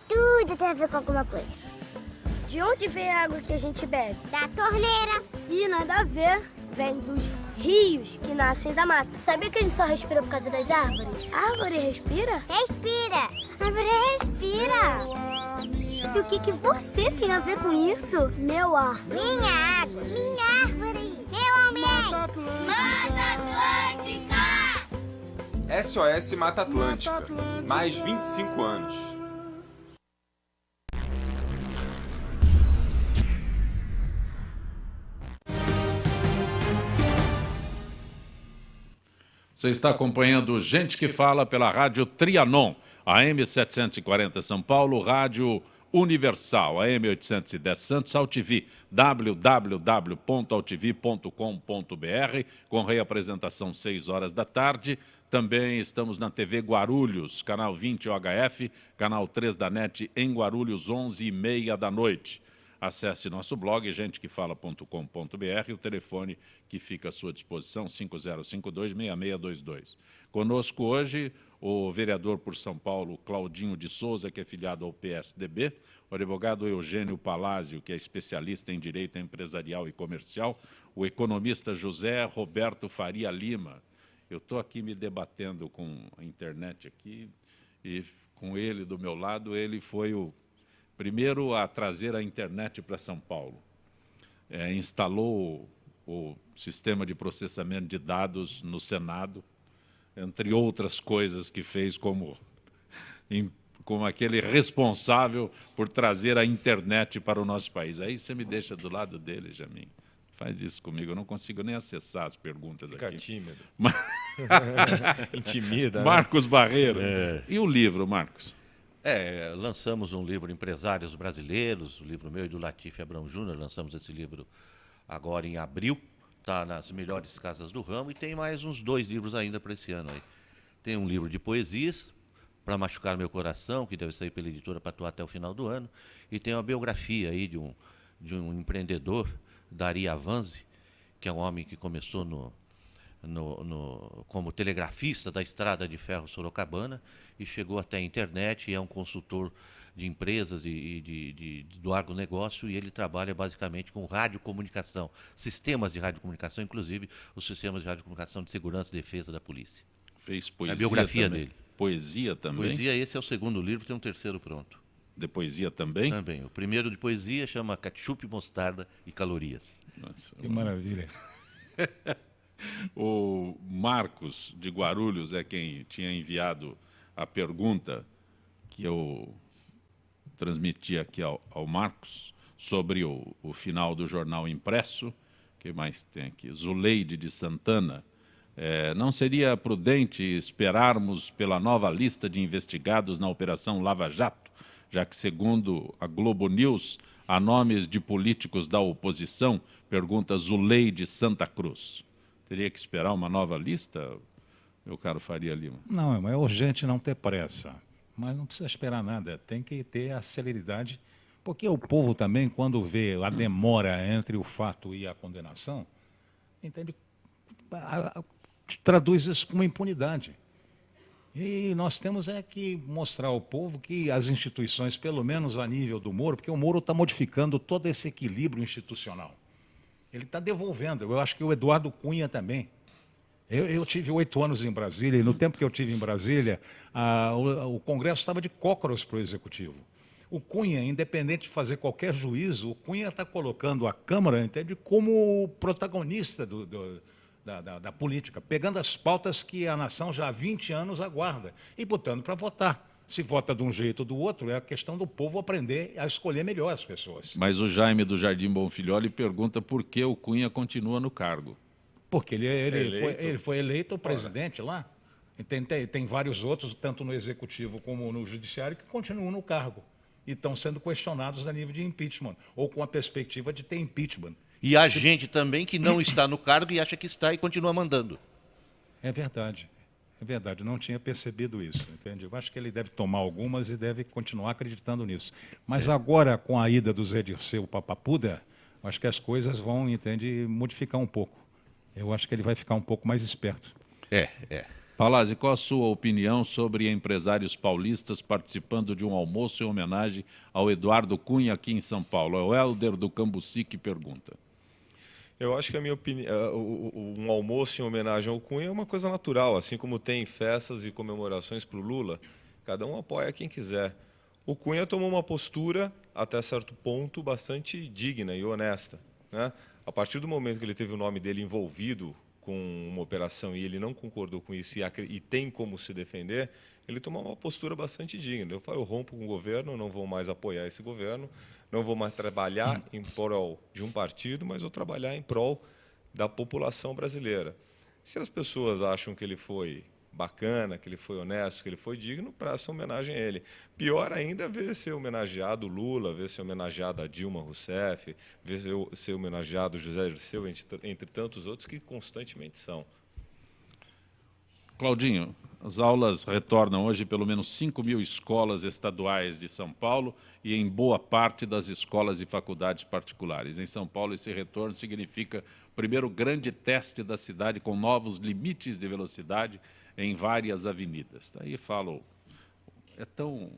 Speaker 9: Tudo tem a ver com alguma coisa.
Speaker 10: De onde vem a água que a gente bebe?
Speaker 9: Da torneira.
Speaker 10: Ih, nada a ver. Vem dos rios que nascem da mata.
Speaker 9: Sabia que a gente só respira por causa das árvores?
Speaker 10: A árvore respira?
Speaker 9: Respira. A árvore respira.
Speaker 10: E o que você tem a ver com isso?
Speaker 9: Meu ar. Minha água. Minha árvore. Meu ambiente.
Speaker 11: Mata Atlântica! SOS Mata Atlântica. Mais 25 anos.
Speaker 1: Você está acompanhando Gente que Fala pela Rádio Trianon, AM 740 São Paulo, Rádio Universal, AM 810 Santos, AltV, www.altv.com.br, com reapresentação 6 horas da tarde. Também estamos na TV Guarulhos, canal 20 OHF, canal 3 da NET em Guarulhos, 11h30 da noite. Acesse nosso blog, gentequefala.com.br, o telefone que fica à sua disposição, 5052-6622. Conosco hoje, o vereador por São Paulo, Claudinho de Souza, que é filiado ao PSDB, o advogado Eugênio Palázio, que é especialista em direito empresarial e comercial, o economista José Roberto Faria Lima. Eu estou aqui me debatendo com a internet aqui, e com ele do meu lado, ele foi o primeiro a trazer a internet para São Paulo. Instalou o sistema de processamento de dados no Senado, entre outras coisas que fez como aquele responsável por trazer a internet para o nosso país. Aí você me deixa do lado dele, Jamin. Faz isso comigo, eu não consigo nem acessar as perguntas aqui.
Speaker 5: Fica tímido. Intimida.
Speaker 1: Marcos Barreiro. E o livro, Marcos?
Speaker 3: Lançamos um livro Empresários Brasileiros, o livro meu e do Latif Abrão Júnior, lançamos esse livro agora em abril, está nas melhores casas do ramo, e tem mais uns 2 livros ainda para esse ano aí. Tem um livro de poesias, Para Machucar Meu Coração, que deve sair pela editora para atuar até o final do ano, e tem uma biografia aí de um empreendedor, Dari Avanzi, que é um homem que começou como telegrafista da Estrada de Ferro Sorocabana e chegou até a internet, e é um consultor de empresas e do agronegócio, e ele trabalha basicamente com radiocomunicação, sistemas de radiocomunicação, inclusive os sistemas de radiocomunicação de segurança e defesa da polícia.
Speaker 1: Fez poesia.
Speaker 3: A biografia
Speaker 1: também.
Speaker 3: dele.
Speaker 1: Poesia também?
Speaker 3: Poesia, esse é o segundo livro, tem um terceiro pronto.
Speaker 1: De poesia também?
Speaker 3: Também. O primeiro de poesia chama Ketchup, Mostarda e Calorias.
Speaker 2: Nossa, que maravilha.
Speaker 1: O Marcos de Guarulhos é quem tinha enviado a pergunta que eu transmiti aqui ao Marcos sobre o final do jornal impresso. O que mais tem aqui? Zuleide de Santana. Não seria prudente esperarmos pela nova lista de investigados na Operação Lava Jato, já que, segundo a Globo News, há nomes de políticos da oposição? Pergunta Zuleide Santa Cruz. Teria que esperar uma nova lista, meu caro Faria Lima?
Speaker 2: Não, é urgente não ter pressa, mas não precisa esperar nada, tem que ter a celeridade, porque o povo também, quando vê a demora entre o fato e a condenação, entende, traduz isso como impunidade. E nós temos que mostrar ao povo que as instituições, pelo menos a nível do Moro, porque o Moro está modificando todo esse equilíbrio institucional. Ele está devolvendo. Eu acho que o Eduardo Cunha também. Eu tive 8 anos em Brasília, e no tempo que eu tive em Brasília, o Congresso estava de cócoras para o Executivo. O Cunha, independente de fazer qualquer juízo, o Cunha está colocando a Câmara, entende, como protagonista da política, pegando as pautas que a nação já há 20 anos aguarda e botando para votar. Se vota de um jeito ou do outro, é a questão do povo aprender a escolher melhor as pessoas.
Speaker 1: Mas o Jaime do Jardim Bonfilholi pergunta por que o Cunha continua no cargo.
Speaker 2: Porque ele foi eleito presidente lá. E tem vários outros, tanto no Executivo como no Judiciário, que continuam no cargo e estão sendo questionados a nível de impeachment, ou com a perspectiva de ter impeachment.
Speaker 3: E há gente também que não está no cargo e acha que está e continua mandando.
Speaker 2: É verdade, não tinha percebido isso, entende? Eu acho que ele deve tomar algumas e deve continuar acreditando nisso. Mas agora, com a ida do Zé Dirceu para Papuda, acho que as coisas vão, entende, modificar um pouco. Eu acho que ele vai ficar um pouco mais esperto.
Speaker 1: Palazzi, qual a sua opinião sobre empresários paulistas participando de um almoço em homenagem ao Eduardo Cunha aqui em São Paulo? É o Helder do Cambuci que pergunta.
Speaker 5: Eu acho que a minha opinião, um almoço em homenagem ao Cunha é uma coisa natural, assim como tem festas e comemorações para o Lula, cada um apoia quem quiser. O Cunha tomou uma postura, até certo ponto, bastante digna e honesta, né? A partir do momento que ele teve o nome dele envolvido com uma operação e ele não concordou com isso e tem como se defender, ele tomou uma postura bastante digna. Eu rompo com o governo, não vou mais apoiar esse governo, não vou mais trabalhar em prol de um partido, mas vou trabalhar em prol da população brasileira. Se as pessoas acham que ele foi bacana, que ele foi honesto, que ele foi digno, presta homenagem a ele. Pior ainda é ver ser homenageado Lula, ver ser homenageado a Dilma Rousseff, ver ser homenageado José Dirceu, entre tantos outros que constantemente são.
Speaker 1: Claudinho, as aulas retornam hoje em pelo menos 5.000 escolas estaduais de São Paulo e em boa parte das escolas e faculdades particulares. Em São Paulo, esse retorno significa o primeiro grande teste da cidade com novos limites de velocidade em várias avenidas. Daí falo, é tão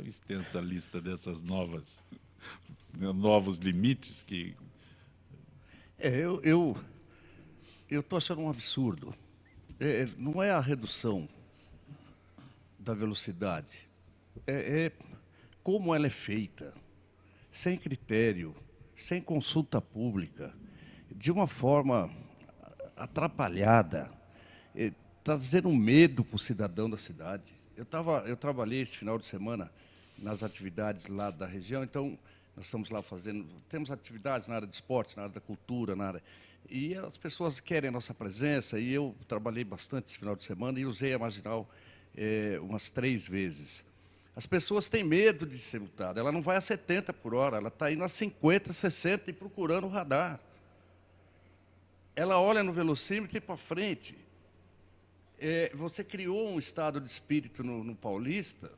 Speaker 1: extensa a lista dessas novos limites que...
Speaker 4: Eu estou achando um absurdo. Não é a redução da velocidade, é como ela é feita, sem critério, sem consulta pública, de uma forma atrapalhada, trazendo medo para o cidadão da cidade. Eu trabalhei esse final de semana nas atividades lá da região, então nós estamos lá temos atividades na área de esportes, na área da cultura, e as pessoas querem a nossa presença, e eu trabalhei bastante esse final de semana e usei a Marginal umas 3 vezes. As pessoas têm medo de ser multada, ela não vai a 70 por hora, ela está indo a 50, 60 e procurando o radar. Ela olha no velocímetro e para frente. Você criou um estado de espírito no Paulista.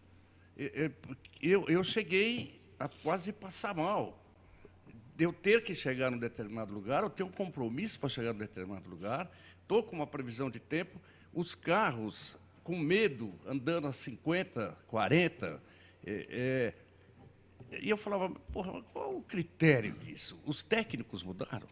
Speaker 4: Eu cheguei a quase passar mal. De eu ter que chegar num determinado lugar, eu tenho um compromisso para chegar num determinado lugar, estou com uma previsão de tempo, os carros com medo, andando a 50, 40, e eu falava, porra, qual o critério disso? Os técnicos mudaram,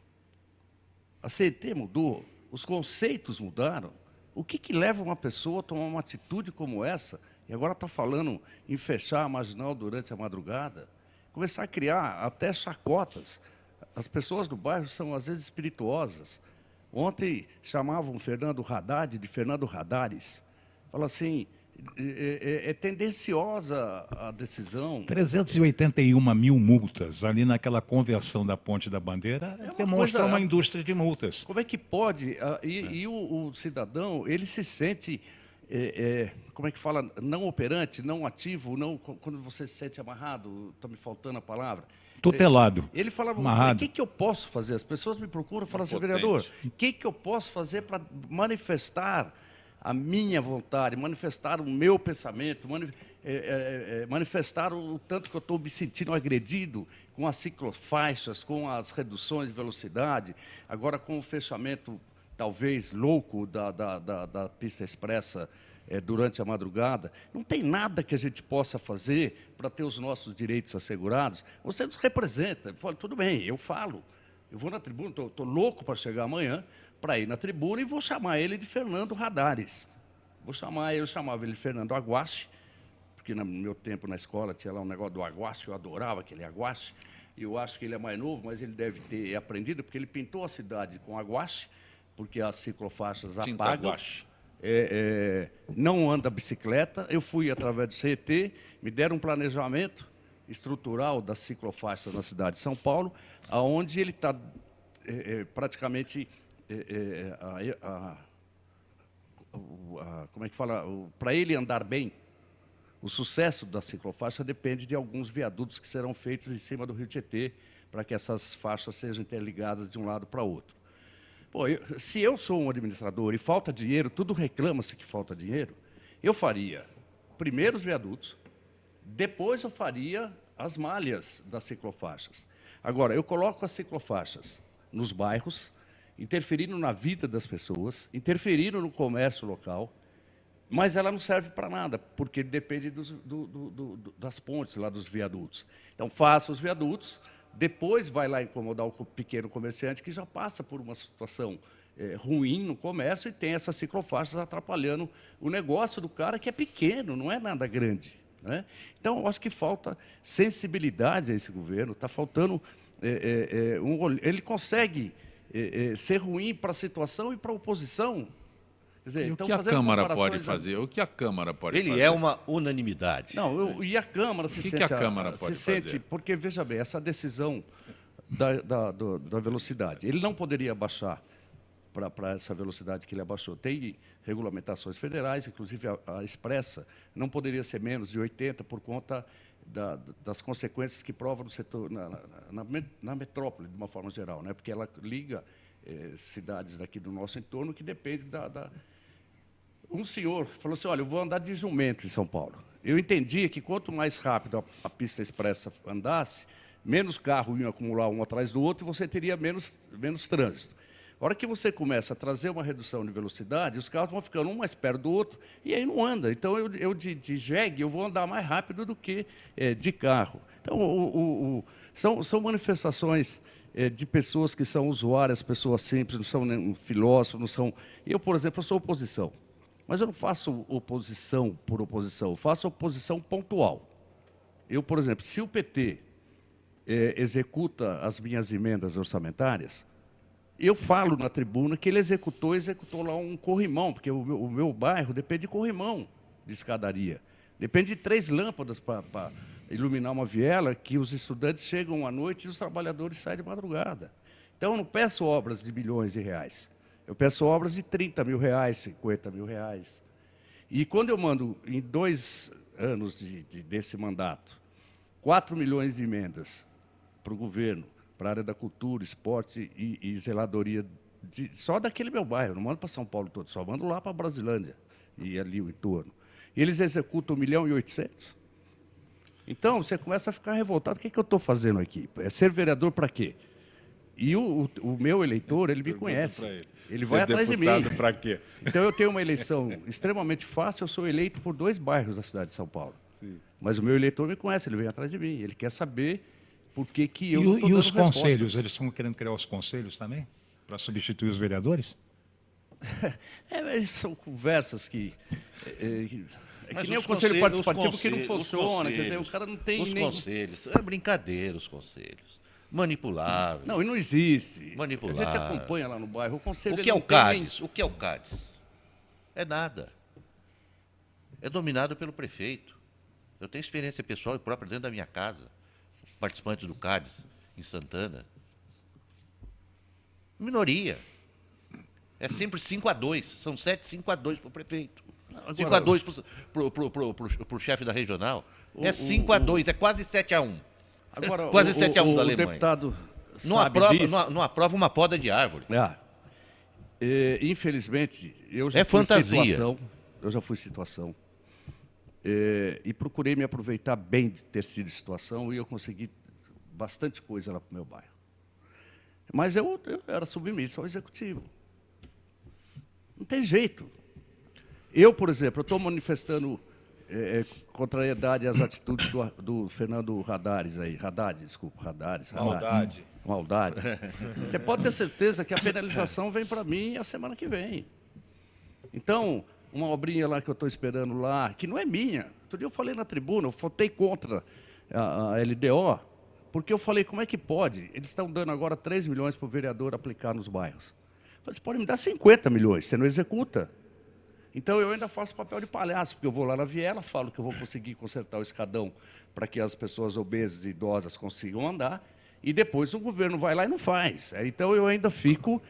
Speaker 4: a CET mudou, os conceitos mudaram. O que leva uma pessoa a tomar uma atitude como essa, e agora está falando em fechar a Marginal durante a madrugada, começar a criar até chacotas. As pessoas do bairro são, às vezes, espirituosas. Ontem chamavam Fernando Haddad de Fernando Radares. Fala assim, é tendenciosa a decisão.
Speaker 2: 381 mil multas ali naquela conversão da Ponte da Bandeira demonstra uma indústria de multas.
Speaker 4: Como é que pode? O cidadão, ele se sente, como é que fala, não operante, não ativo, quando você se sente amarrado, está me faltando a palavra.
Speaker 2: Tutelado.
Speaker 4: Ele fala, o que eu posso fazer? As pessoas me procuram e falam assim, vereador, o que eu posso fazer para manifestar a minha vontade, manifestar o meu pensamento, manifestar o tanto que eu estou me sentindo agredido com as ciclofaixas, com as reduções de velocidade, agora com o fechamento, talvez, louco da pista expressa durante a madrugada. Não tem nada que a gente possa fazer para ter os nossos direitos assegurados. Você nos representa. Eu falo, tudo bem, eu falo. Eu vou na tribuna, estou louco para chegar amanhã, para ir na tribuna e vou chamar ele de Fernando Radares. Eu chamava ele de Fernando Aguache, porque no meu tempo na escola tinha lá um negócio do aguache, eu adorava aquele aguache. E eu acho que ele é mais novo, mas ele deve ter aprendido, porque ele pintou a cidade com aguache, porque as ciclofaixas apagam. Não anda bicicleta. Eu fui através do CET, me deram um planejamento estrutural das ciclofaixas na cidade de São Paulo, aonde ele está praticamente como é que fala? Para ele andar bem, o sucesso da ciclofaixa depende de alguns viadutos que serão feitos em cima do Rio Tietê, para que essas faixas sejam interligadas de um lado para o outro. Pô, se eu sou um administrador e falta dinheiro, tudo reclama-se que falta dinheiro, eu faria primeiro os viadutos, depois eu faria as malhas das ciclofaixas. Agora, eu coloco as ciclofaixas nos bairros, interferindo na vida das pessoas, interferindo no comércio local, mas ela não serve para nada, porque depende das pontes, lá dos viadutos. Então, faça os viadutos, depois vai lá incomodar o pequeno comerciante, que já passa por uma situação ruim no comércio e tem essas ciclofaixas atrapalhando o negócio do cara, que é pequeno, não é nada grande, né? Então, eu acho que falta sensibilidade a esse governo, está faltando... ele consegue ser ruim para a situação e para a oposição. Quer dizer,
Speaker 1: e
Speaker 4: então,
Speaker 1: o que a Câmara pode fazer? O que a Câmara pode fazer?
Speaker 3: Ele é uma unanimidade.
Speaker 4: Não, e a Câmara se sente...
Speaker 1: O que a Câmara pode fazer?
Speaker 4: Porque, veja bem, essa decisão da velocidade, ele não poderia abaixar para essa velocidade que ele abaixou. Tem regulamentações federais, inclusive a expressa não poderia ser menos de 80 por conta das consequências que prova no setor, na metrópole, de uma forma geral, né? Porque ela liga cidades aqui do nosso entorno que dependem Um senhor falou assim, olha, eu vou andar de jumento em São Paulo. Eu entendia que quanto mais rápido a pista expressa andasse, menos carro iam acumular um atrás do outro e você teria menos trânsito. A hora que você começa a trazer uma redução de velocidade, os carros vão ficando um mais perto do outro e aí não anda. Então, eu de jegue, eu vou andar mais rápido do que de carro. Então, são manifestações de pessoas que são usuárias, pessoas simples, não são nem filósofos, não são... Eu, por exemplo, eu sou oposição. Mas eu não faço oposição por oposição, eu faço oposição pontual. Eu, por exemplo, se o PT executa as minhas emendas orçamentárias, eu falo na tribuna que ele executou lá um corrimão, porque o meu bairro depende de corrimão de escadaria. Depende de 3 lâmpadas para iluminar uma viela, que os estudantes chegam à noite e os trabalhadores saem de madrugada. Então, eu não peço obras de milhões de reais. Eu peço obras de 30 mil reais, 50 mil reais. E quando eu mando, em 2 anos desse mandato, 4 milhões de emendas para o governo, para a área da cultura, esporte e zeladoria, só daquele meu bairro, não mando para São Paulo todo, só mando lá para Brasilândia e ali o entorno. E eles executam 1.800.000. Então, você começa a ficar revoltado. O que eu estou fazendo aqui? É ser vereador para quê? E o meu eleitor, ele me conhece. Ele vai atrás de mim.
Speaker 5: Para quê?
Speaker 4: Então, eu tenho uma eleição extremamente fácil. Eu sou eleito por 2 bairros da cidade de São Paulo. Sim. Mas o meu eleitor me conhece, ele vem atrás de mim. Ele quer saber por que eu não estou dando
Speaker 2: os conselhos?
Speaker 4: respostas.
Speaker 2: Eles estão querendo criar os conselhos também? Para substituir os vereadores?
Speaker 4: Mas são conversas que
Speaker 3: Mas
Speaker 4: nem o conselho participativo que não funciona. Quer dizer, o cara não tem nem...
Speaker 3: conselhos, é brincadeira os conselhos. Manipulável.
Speaker 4: Não, e não existe.
Speaker 3: Manipulável.
Speaker 4: A gente acompanha lá no bairro. O conselho...
Speaker 3: O que é o CADES? O que é o CADES? É nada. É dominado pelo prefeito. Eu tenho experiência pessoal e própria dentro da minha casa. Participantes do CADES, em Santana. Minoria. É sempre 5-2. São 5-2 para o prefeito. 5-2 para o chefe da regional. É 5-2, é quase 7-1.
Speaker 4: Agora,
Speaker 3: quase 7-1 da Alemanha.
Speaker 4: O deputado
Speaker 3: não aprova uma poda de árvore.
Speaker 4: Infelizmente, eu já fui situação. Eu já fui situação. E procurei me aproveitar bem de ter sido situação e eu consegui bastante coisa lá para o meu bairro. Mas eu era submisso ao executivo. Não tem jeito. Eu, por exemplo, estou manifestando contrariedade às atitudes do Fernando Haddad aí. Maldade. Você pode ter certeza que a penalização vem para mim a semana que vem. Então, uma obrinha lá que eu estou esperando lá, que não é minha. Outro dia eu falei na tribuna, eu votei contra a LDO, porque eu falei, como é que pode? Eles estão dando agora 3 milhões para o vereador aplicar nos bairros. Você pode me dar 50 milhões, você não executa. Então, eu ainda faço papel de palhaço, porque eu vou lá na viela, falo que eu vou conseguir consertar o escadão para que as pessoas obesas e idosas consigam andar, e depois o governo vai lá e não faz. Então, eu ainda fico,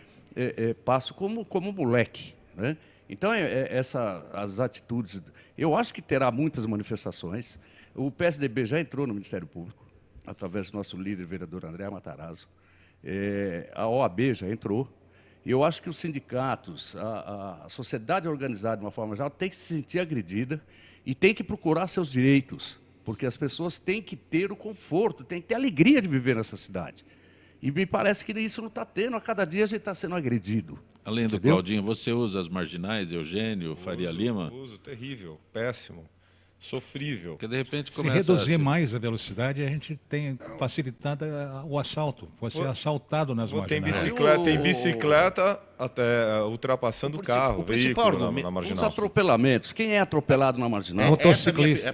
Speaker 4: passo como moleque, né? Então, as atitudes... Eu acho que terá muitas manifestações. O PSDB já entrou no Ministério Público, através do nosso líder, vereador André Matarazzo. A OAB já entrou. E eu acho que os sindicatos, a sociedade organizada, de uma forma geral, tem que se sentir agredida e tem que procurar seus direitos, porque as pessoas têm que ter o conforto, têm que ter a alegria de viver nessa cidade. E me parece que isso não está tendo, a cada dia a gente está sendo agredido.
Speaker 1: Além do
Speaker 4: Entendeu?
Speaker 1: Claudinho, você usa as marginais, Eugênio, Faria Lima?
Speaker 5: Uso, terrível, péssimo. Sofrível.
Speaker 1: Porque de repente
Speaker 2: Se
Speaker 1: começa
Speaker 2: reduzir mais a velocidade, a gente tem facilitado o assalto. Você é assaltado nas marginais.
Speaker 5: Tem bicicleta até ultrapassando o carro,
Speaker 3: o principal
Speaker 5: veículo
Speaker 3: argumento,
Speaker 5: na
Speaker 4: Os
Speaker 5: marginal.
Speaker 4: atropelamentos. Quem é atropelado na marginal?
Speaker 2: Motociclista.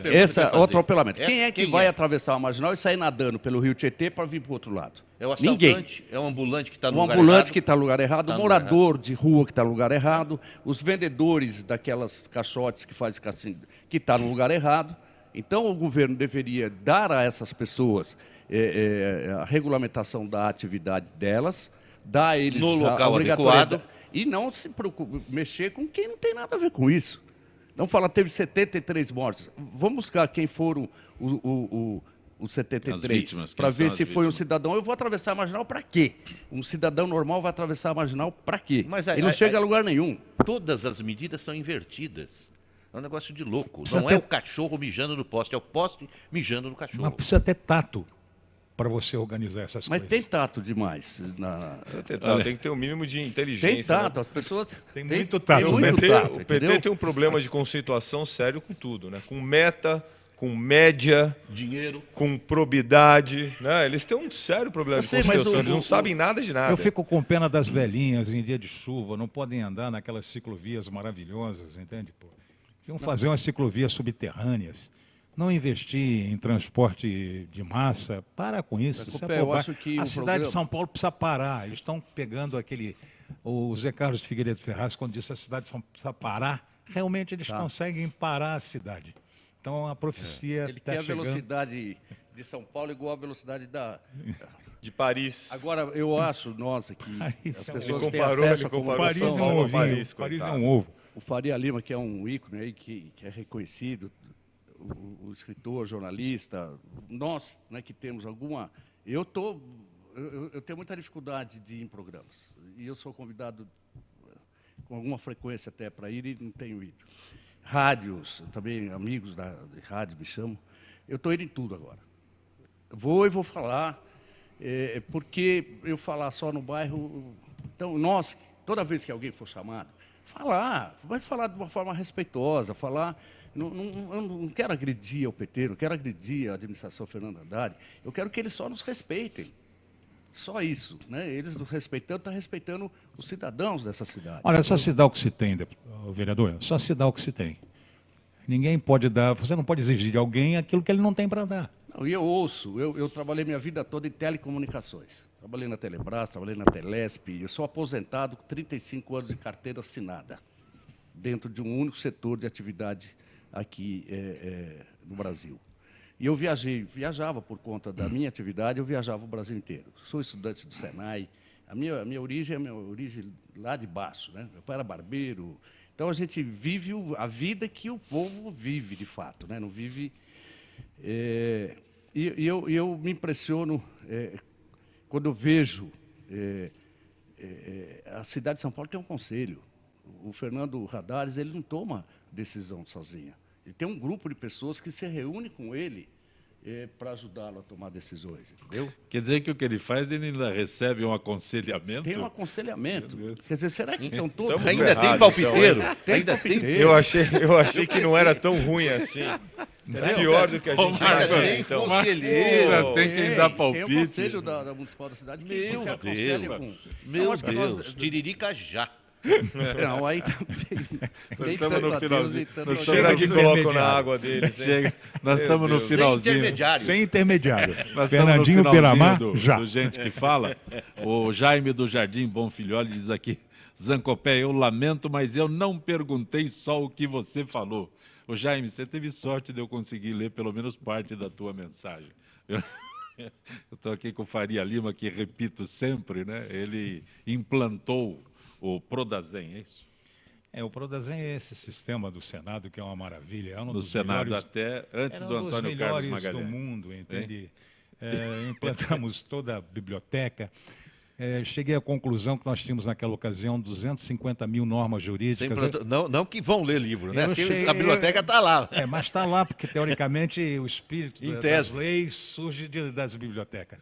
Speaker 4: O atropelamento. Quem é que vai atravessar a marginal e sair nadando pelo Rio Tietê para vir para o outro lado?
Speaker 3: É o assaltante,
Speaker 4: Ninguém.
Speaker 3: é o ambulante que está no
Speaker 4: O
Speaker 3: lugar
Speaker 4: ambulante
Speaker 3: errado.
Speaker 4: que está no lugar errado,
Speaker 3: Tá
Speaker 4: o
Speaker 3: no lugar
Speaker 4: morador de rua que está no lugar errado, os vendedores daquelas caixotes que fazem que está no lugar errado. Então, o governo deveria dar a essas pessoas a regulamentação da atividade delas, dar a eles
Speaker 3: No local
Speaker 4: a obrigatoriedade
Speaker 3: adequado.
Speaker 4: e não se mexer com quem não tem nada a ver com isso. Então, fala, teve 73 mortes. Vamos buscar quem foram os 73,
Speaker 1: vítimas,
Speaker 4: para
Speaker 1: quem são
Speaker 4: ver
Speaker 1: as
Speaker 4: se foi um
Speaker 1: vítimas.
Speaker 4: cidadão. Eu vou atravessar a marginal para quê? Um cidadão normal vai atravessar a marginal para quê?
Speaker 3: Mas
Speaker 4: Ele não chega a lugar nenhum.
Speaker 3: Todas as medidas são invertidas. É um negócio de louco.
Speaker 2: Precisa
Speaker 3: Não
Speaker 2: ter-
Speaker 3: é o cachorro mijando no poste, é o poste mijando no cachorro.
Speaker 2: Mas precisa ter tato para você organizar essas
Speaker 4: Mas
Speaker 2: coisas.
Speaker 4: tem tato demais.
Speaker 5: Tem que ter um mínimo de
Speaker 4: Tem
Speaker 5: inteligência.
Speaker 4: tato,
Speaker 5: né?
Speaker 4: as pessoas...
Speaker 2: Tem muito tato,
Speaker 4: tem
Speaker 2: né?
Speaker 4: muito tato,
Speaker 5: O PT
Speaker 4: entendeu?
Speaker 5: tem um problema de conceituação sério com tudo, né? Com meta, com média,
Speaker 3: Dinheiro.
Speaker 5: com probidade, né? Eles têm um sério problema
Speaker 4: Eu
Speaker 5: de
Speaker 4: sei, mas
Speaker 5: conceituação, eles não sabem nada de nada.
Speaker 2: Eu fico com pena das velhinhas em dia de chuva, não podem andar naquelas ciclovias maravilhosas, entende? Pô? Deviam fazer umas ciclovias subterrâneas, não investir em transporte de massa. Para com isso. Isso
Speaker 4: Desculpa,
Speaker 2: é
Speaker 4: eu
Speaker 2: bobagem.
Speaker 4: acho que
Speaker 2: A
Speaker 4: o
Speaker 2: cidade
Speaker 4: programa-
Speaker 2: de São Paulo precisa parar. Eles estão pegando o Zé Carlos Figueiredo Ferraz, quando disse que a cidade de São Paulo precisa parar, realmente eles conseguem parar a cidade. Então a profecia
Speaker 4: Ele
Speaker 2: está
Speaker 4: tem a
Speaker 2: chegando.
Speaker 4: velocidade de São Paulo igual a velocidade
Speaker 5: De Paris.
Speaker 4: Agora, eu acho, nossa, que
Speaker 2: Paris
Speaker 4: as
Speaker 2: é um-
Speaker 4: pessoas
Speaker 5: Ele
Speaker 4: têm
Speaker 5: comparou-
Speaker 4: acesso
Speaker 5: ele
Speaker 4: à
Speaker 5: comparou
Speaker 2: Paris é
Speaker 5: São
Speaker 2: um
Speaker 5: Paulo,
Speaker 2: ovinho.
Speaker 5: Paris,
Speaker 2: Paris é
Speaker 5: coitado.
Speaker 2: um ovo.
Speaker 4: O Faria Lima, que é um ícone aí, que é reconhecido, o escritor, jornalista, nós, né, que temos alguma... Eu tenho muita dificuldade de ir em programas. E eu sou convidado com alguma frequência até para ir e não tenho ido. Rádios, também amigos de rádio me chamam. Eu estou indo em tudo agora. Vou falar, porque eu falar só no bairro... Então, nós, toda vez que alguém for chamado, vai falar de uma forma respeitosa, falar... eu não quero agredir o PT, não quero agredir a administração Fernando Haddad, eu quero que eles só nos respeitem. Só isso, né? Eles nos respeitando, estão respeitando os cidadãos dessa cidade.
Speaker 2: Olha, só se dá o que se tem, vereador, só se dá o que se tem. Ninguém pode dar, você não pode exigir de alguém aquilo que ele não tem para dar.
Speaker 4: Não, e eu ouço, eu trabalhei minha vida toda em telecomunicações. Trabalhei na Telebrás, trabalhei na Telesp, eu sou aposentado com 35 anos de carteira assinada, dentro de um único setor de atividade aqui no Brasil. E eu viajava por conta da minha atividade, eu viajava o Brasil inteiro. Sou estudante do Senai, a minha origem é lá de baixo, né? Meu pai era barbeiro. Então, a gente vive a vida que o povo vive, de fato, né? Não vive... eu me impressiono quando eu vejo... a cidade de São Paulo tem um conselho. O Fernando Haddad, ele não toma decisão sozinho. Ele tem um grupo de pessoas que se reúne com ele para ajudá-lo a tomar decisões, entendeu?
Speaker 1: Quer dizer que o que ele faz, ele ainda recebe um aconselhamento?
Speaker 4: Tem um aconselhamento. Quer dizer, será que estão todos...
Speaker 3: Tamo ainda tem palpiteiro? Ainda tem.
Speaker 5: Eu achei que não era tão ruim assim. É pior do que a gente imagina, então.
Speaker 1: Conselheiro, tem quem dá palpite.
Speaker 4: Tem o conselho da Municipal da cidade que você aconselha com...
Speaker 3: Meu Deus, tiririca já.
Speaker 4: Não, aí também.
Speaker 1: Estamos no finalzinho.
Speaker 5: Será que colocam na água deles?
Speaker 1: Nós estamos no finalzinho.
Speaker 2: Sem intermediário.
Speaker 1: Nós
Speaker 2: Fernandinho
Speaker 1: estamos no
Speaker 2: Beiramar,
Speaker 1: finalzinho
Speaker 2: já.
Speaker 1: do Gente que Fala. O Jaime do Jardim Bonfilholi diz aqui: Zancopé, eu lamento, mas eu não perguntei só o que você falou. Ô Jaime, você teve sorte de eu conseguir ler pelo menos parte da tua mensagem. Eu estou aqui com o Faria Lima, que repito sempre, né? Ele implantou o Prodazem, é isso?
Speaker 2: O Prodazem é esse sistema do Senado que é uma maravilha. É um
Speaker 1: No
Speaker 2: dos
Speaker 1: Senado,
Speaker 2: melhores,
Speaker 1: até antes do Antônio Carlos Magalhães.
Speaker 2: do mundo, entende? Implantamos toda a biblioteca. Cheguei à conclusão que nós tínhamos naquela ocasião 250 mil normas jurídicas.
Speaker 3: Não que vão ler livro, né? A biblioteca está lá.
Speaker 2: Mas está lá, porque teoricamente o espírito das leis surge das bibliotecas.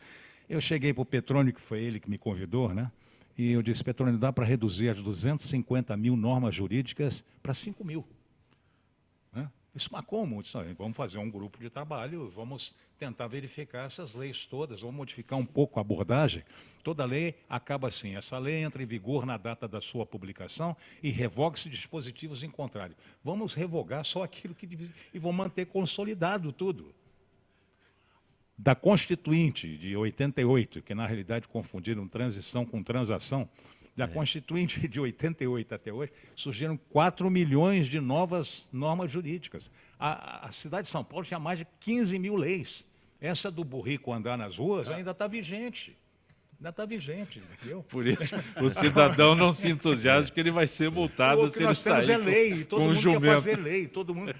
Speaker 2: Eu cheguei para o Petrônio, que foi ele que me convidou, né? E eu disse, Petrônio, dá para reduzir as 250 mil normas jurídicas para 5 mil. Né? Isso, mas como? Disse, vamos fazer um grupo de trabalho, vamos tentar verificar essas leis todas, vamos modificar um pouco a abordagem. Toda lei acaba assim, essa lei entra em vigor na data da sua publicação e revoga-se dispositivos em contrário. Vamos revogar só aquilo que... e vamos manter consolidado tudo. Da Constituinte de 88, que na realidade confundiram transição com transação, da Constituinte de 88 até hoje, surgiram 4 milhões de novas normas jurídicas. A cidade de São Paulo tinha mais de 15 mil leis. Essa do burrico andar nas ruas ainda está vigente. Ainda está vigente, entendeu?
Speaker 1: Por isso, o cidadão não se entusiasma que ele vai ser multado se ele sair
Speaker 2: nós temos lei, todo mundo
Speaker 1: jumento.
Speaker 2: quer fazer lei, todo mundo...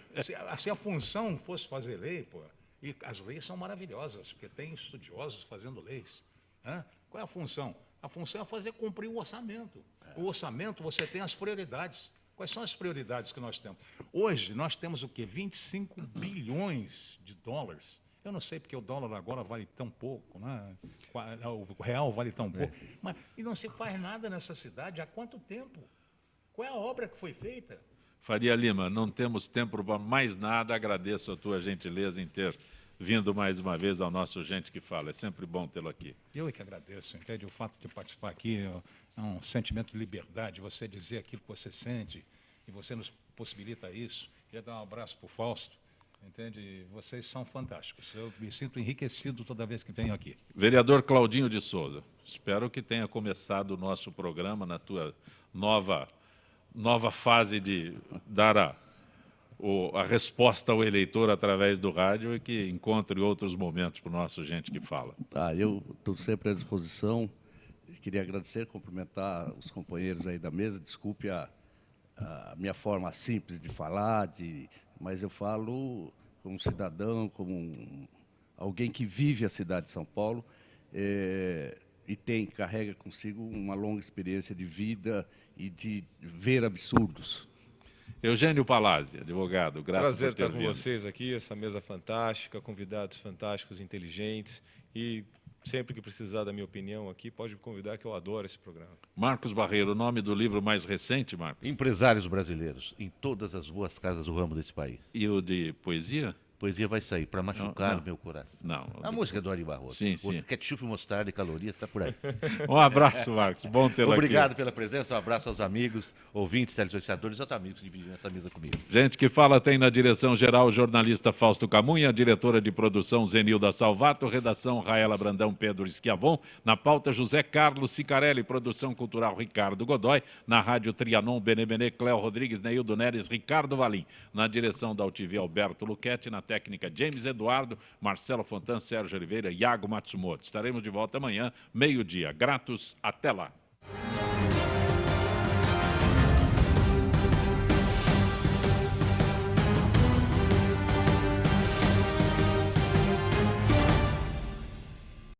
Speaker 2: Se a função fosse fazer lei, pô... E as leis são maravilhosas, porque tem estudiosos fazendo leis. Né? Qual é a função? A função é fazer cumprir o orçamento. O orçamento, você tem as prioridades. Quais são as prioridades que nós temos? Hoje, nós temos o quê? 25 bilhões de dólares. Eu não sei porque o dólar agora vale tão pouco, né? O real vale tão pouco. Mas, e não se faz nada nessa cidade há quanto tempo? Qual é a obra que foi feita?
Speaker 1: Faria Lima, não temos tempo para mais nada. Agradeço a tua gentileza em ter vindo mais uma vez ao nosso Gente que Fala. É sempre bom tê-lo aqui.
Speaker 2: Eu é que agradeço, entende? O fato de participar aqui é um sentimento de liberdade, você dizer aquilo que você sente, e você nos possibilita isso. Queria dar um abraço para o Fausto, entende? Vocês são fantásticos. Eu me sinto enriquecido toda vez que venho aqui.
Speaker 1: Vereador Claudinho de Souza, espero que tenha começado o nosso programa na tua nova fase de dar a resposta ao eleitor através do rádio e que encontre outros momentos para o nosso Gente que Fala.
Speaker 4: Eu estou sempre à disposição. Queria agradecer, cumprimentar os companheiros aí da mesa. Desculpe a minha forma simples de falar, mas eu falo como cidadão, como alguém que vive a cidade de São Paulo e carrega consigo uma longa experiência de vida e de ver absurdos.
Speaker 1: Eugênio Palazzi, advogado, grato
Speaker 5: Prazer
Speaker 1: por ter
Speaker 5: estar com
Speaker 1: vindo.
Speaker 5: vocês aqui, essa mesa fantástica, convidados fantásticos, inteligentes, e sempre que precisar da minha opinião aqui, pode me convidar, que eu adoro esse programa.
Speaker 1: Marcos Barreiro, o nome do livro mais recente, Marcos?
Speaker 3: Empresários brasileiros, em todas as boas casas do ramo desse país.
Speaker 1: E o de poesia?
Speaker 3: Poesia vai sair, para machucar o meu coração.
Speaker 1: Não.
Speaker 3: A música do Ari Barroso.
Speaker 1: Sim, sim.
Speaker 3: Ketchup, mostarda e calorias, está por aí.
Speaker 1: Um abraço, Marcos. Bom tê-lo aqui.
Speaker 3: Obrigado pela presença, um abraço aos amigos, ouvintes, telespectadores e aos amigos que dividiram essa mesa comigo.
Speaker 1: Gente que Fala tem na direção-geral o jornalista Fausto Camunha, diretora de produção Zenilda Salvato, redação Raela Brandão, Pedro Esquiavon, na pauta José Carlos Sicarelli, produção cultural Ricardo Godoy, na rádio Trianon, Benebenê, Cléo Rodrigues, Neildo Neres, Ricardo Valim, na direção da UTV Alberto Luquete, na técnica James Eduardo, Marcelo Fontan, Sérgio Oliveira e Iago Matsumoto. Estaremos de volta amanhã, meio-dia. Gratos, até lá.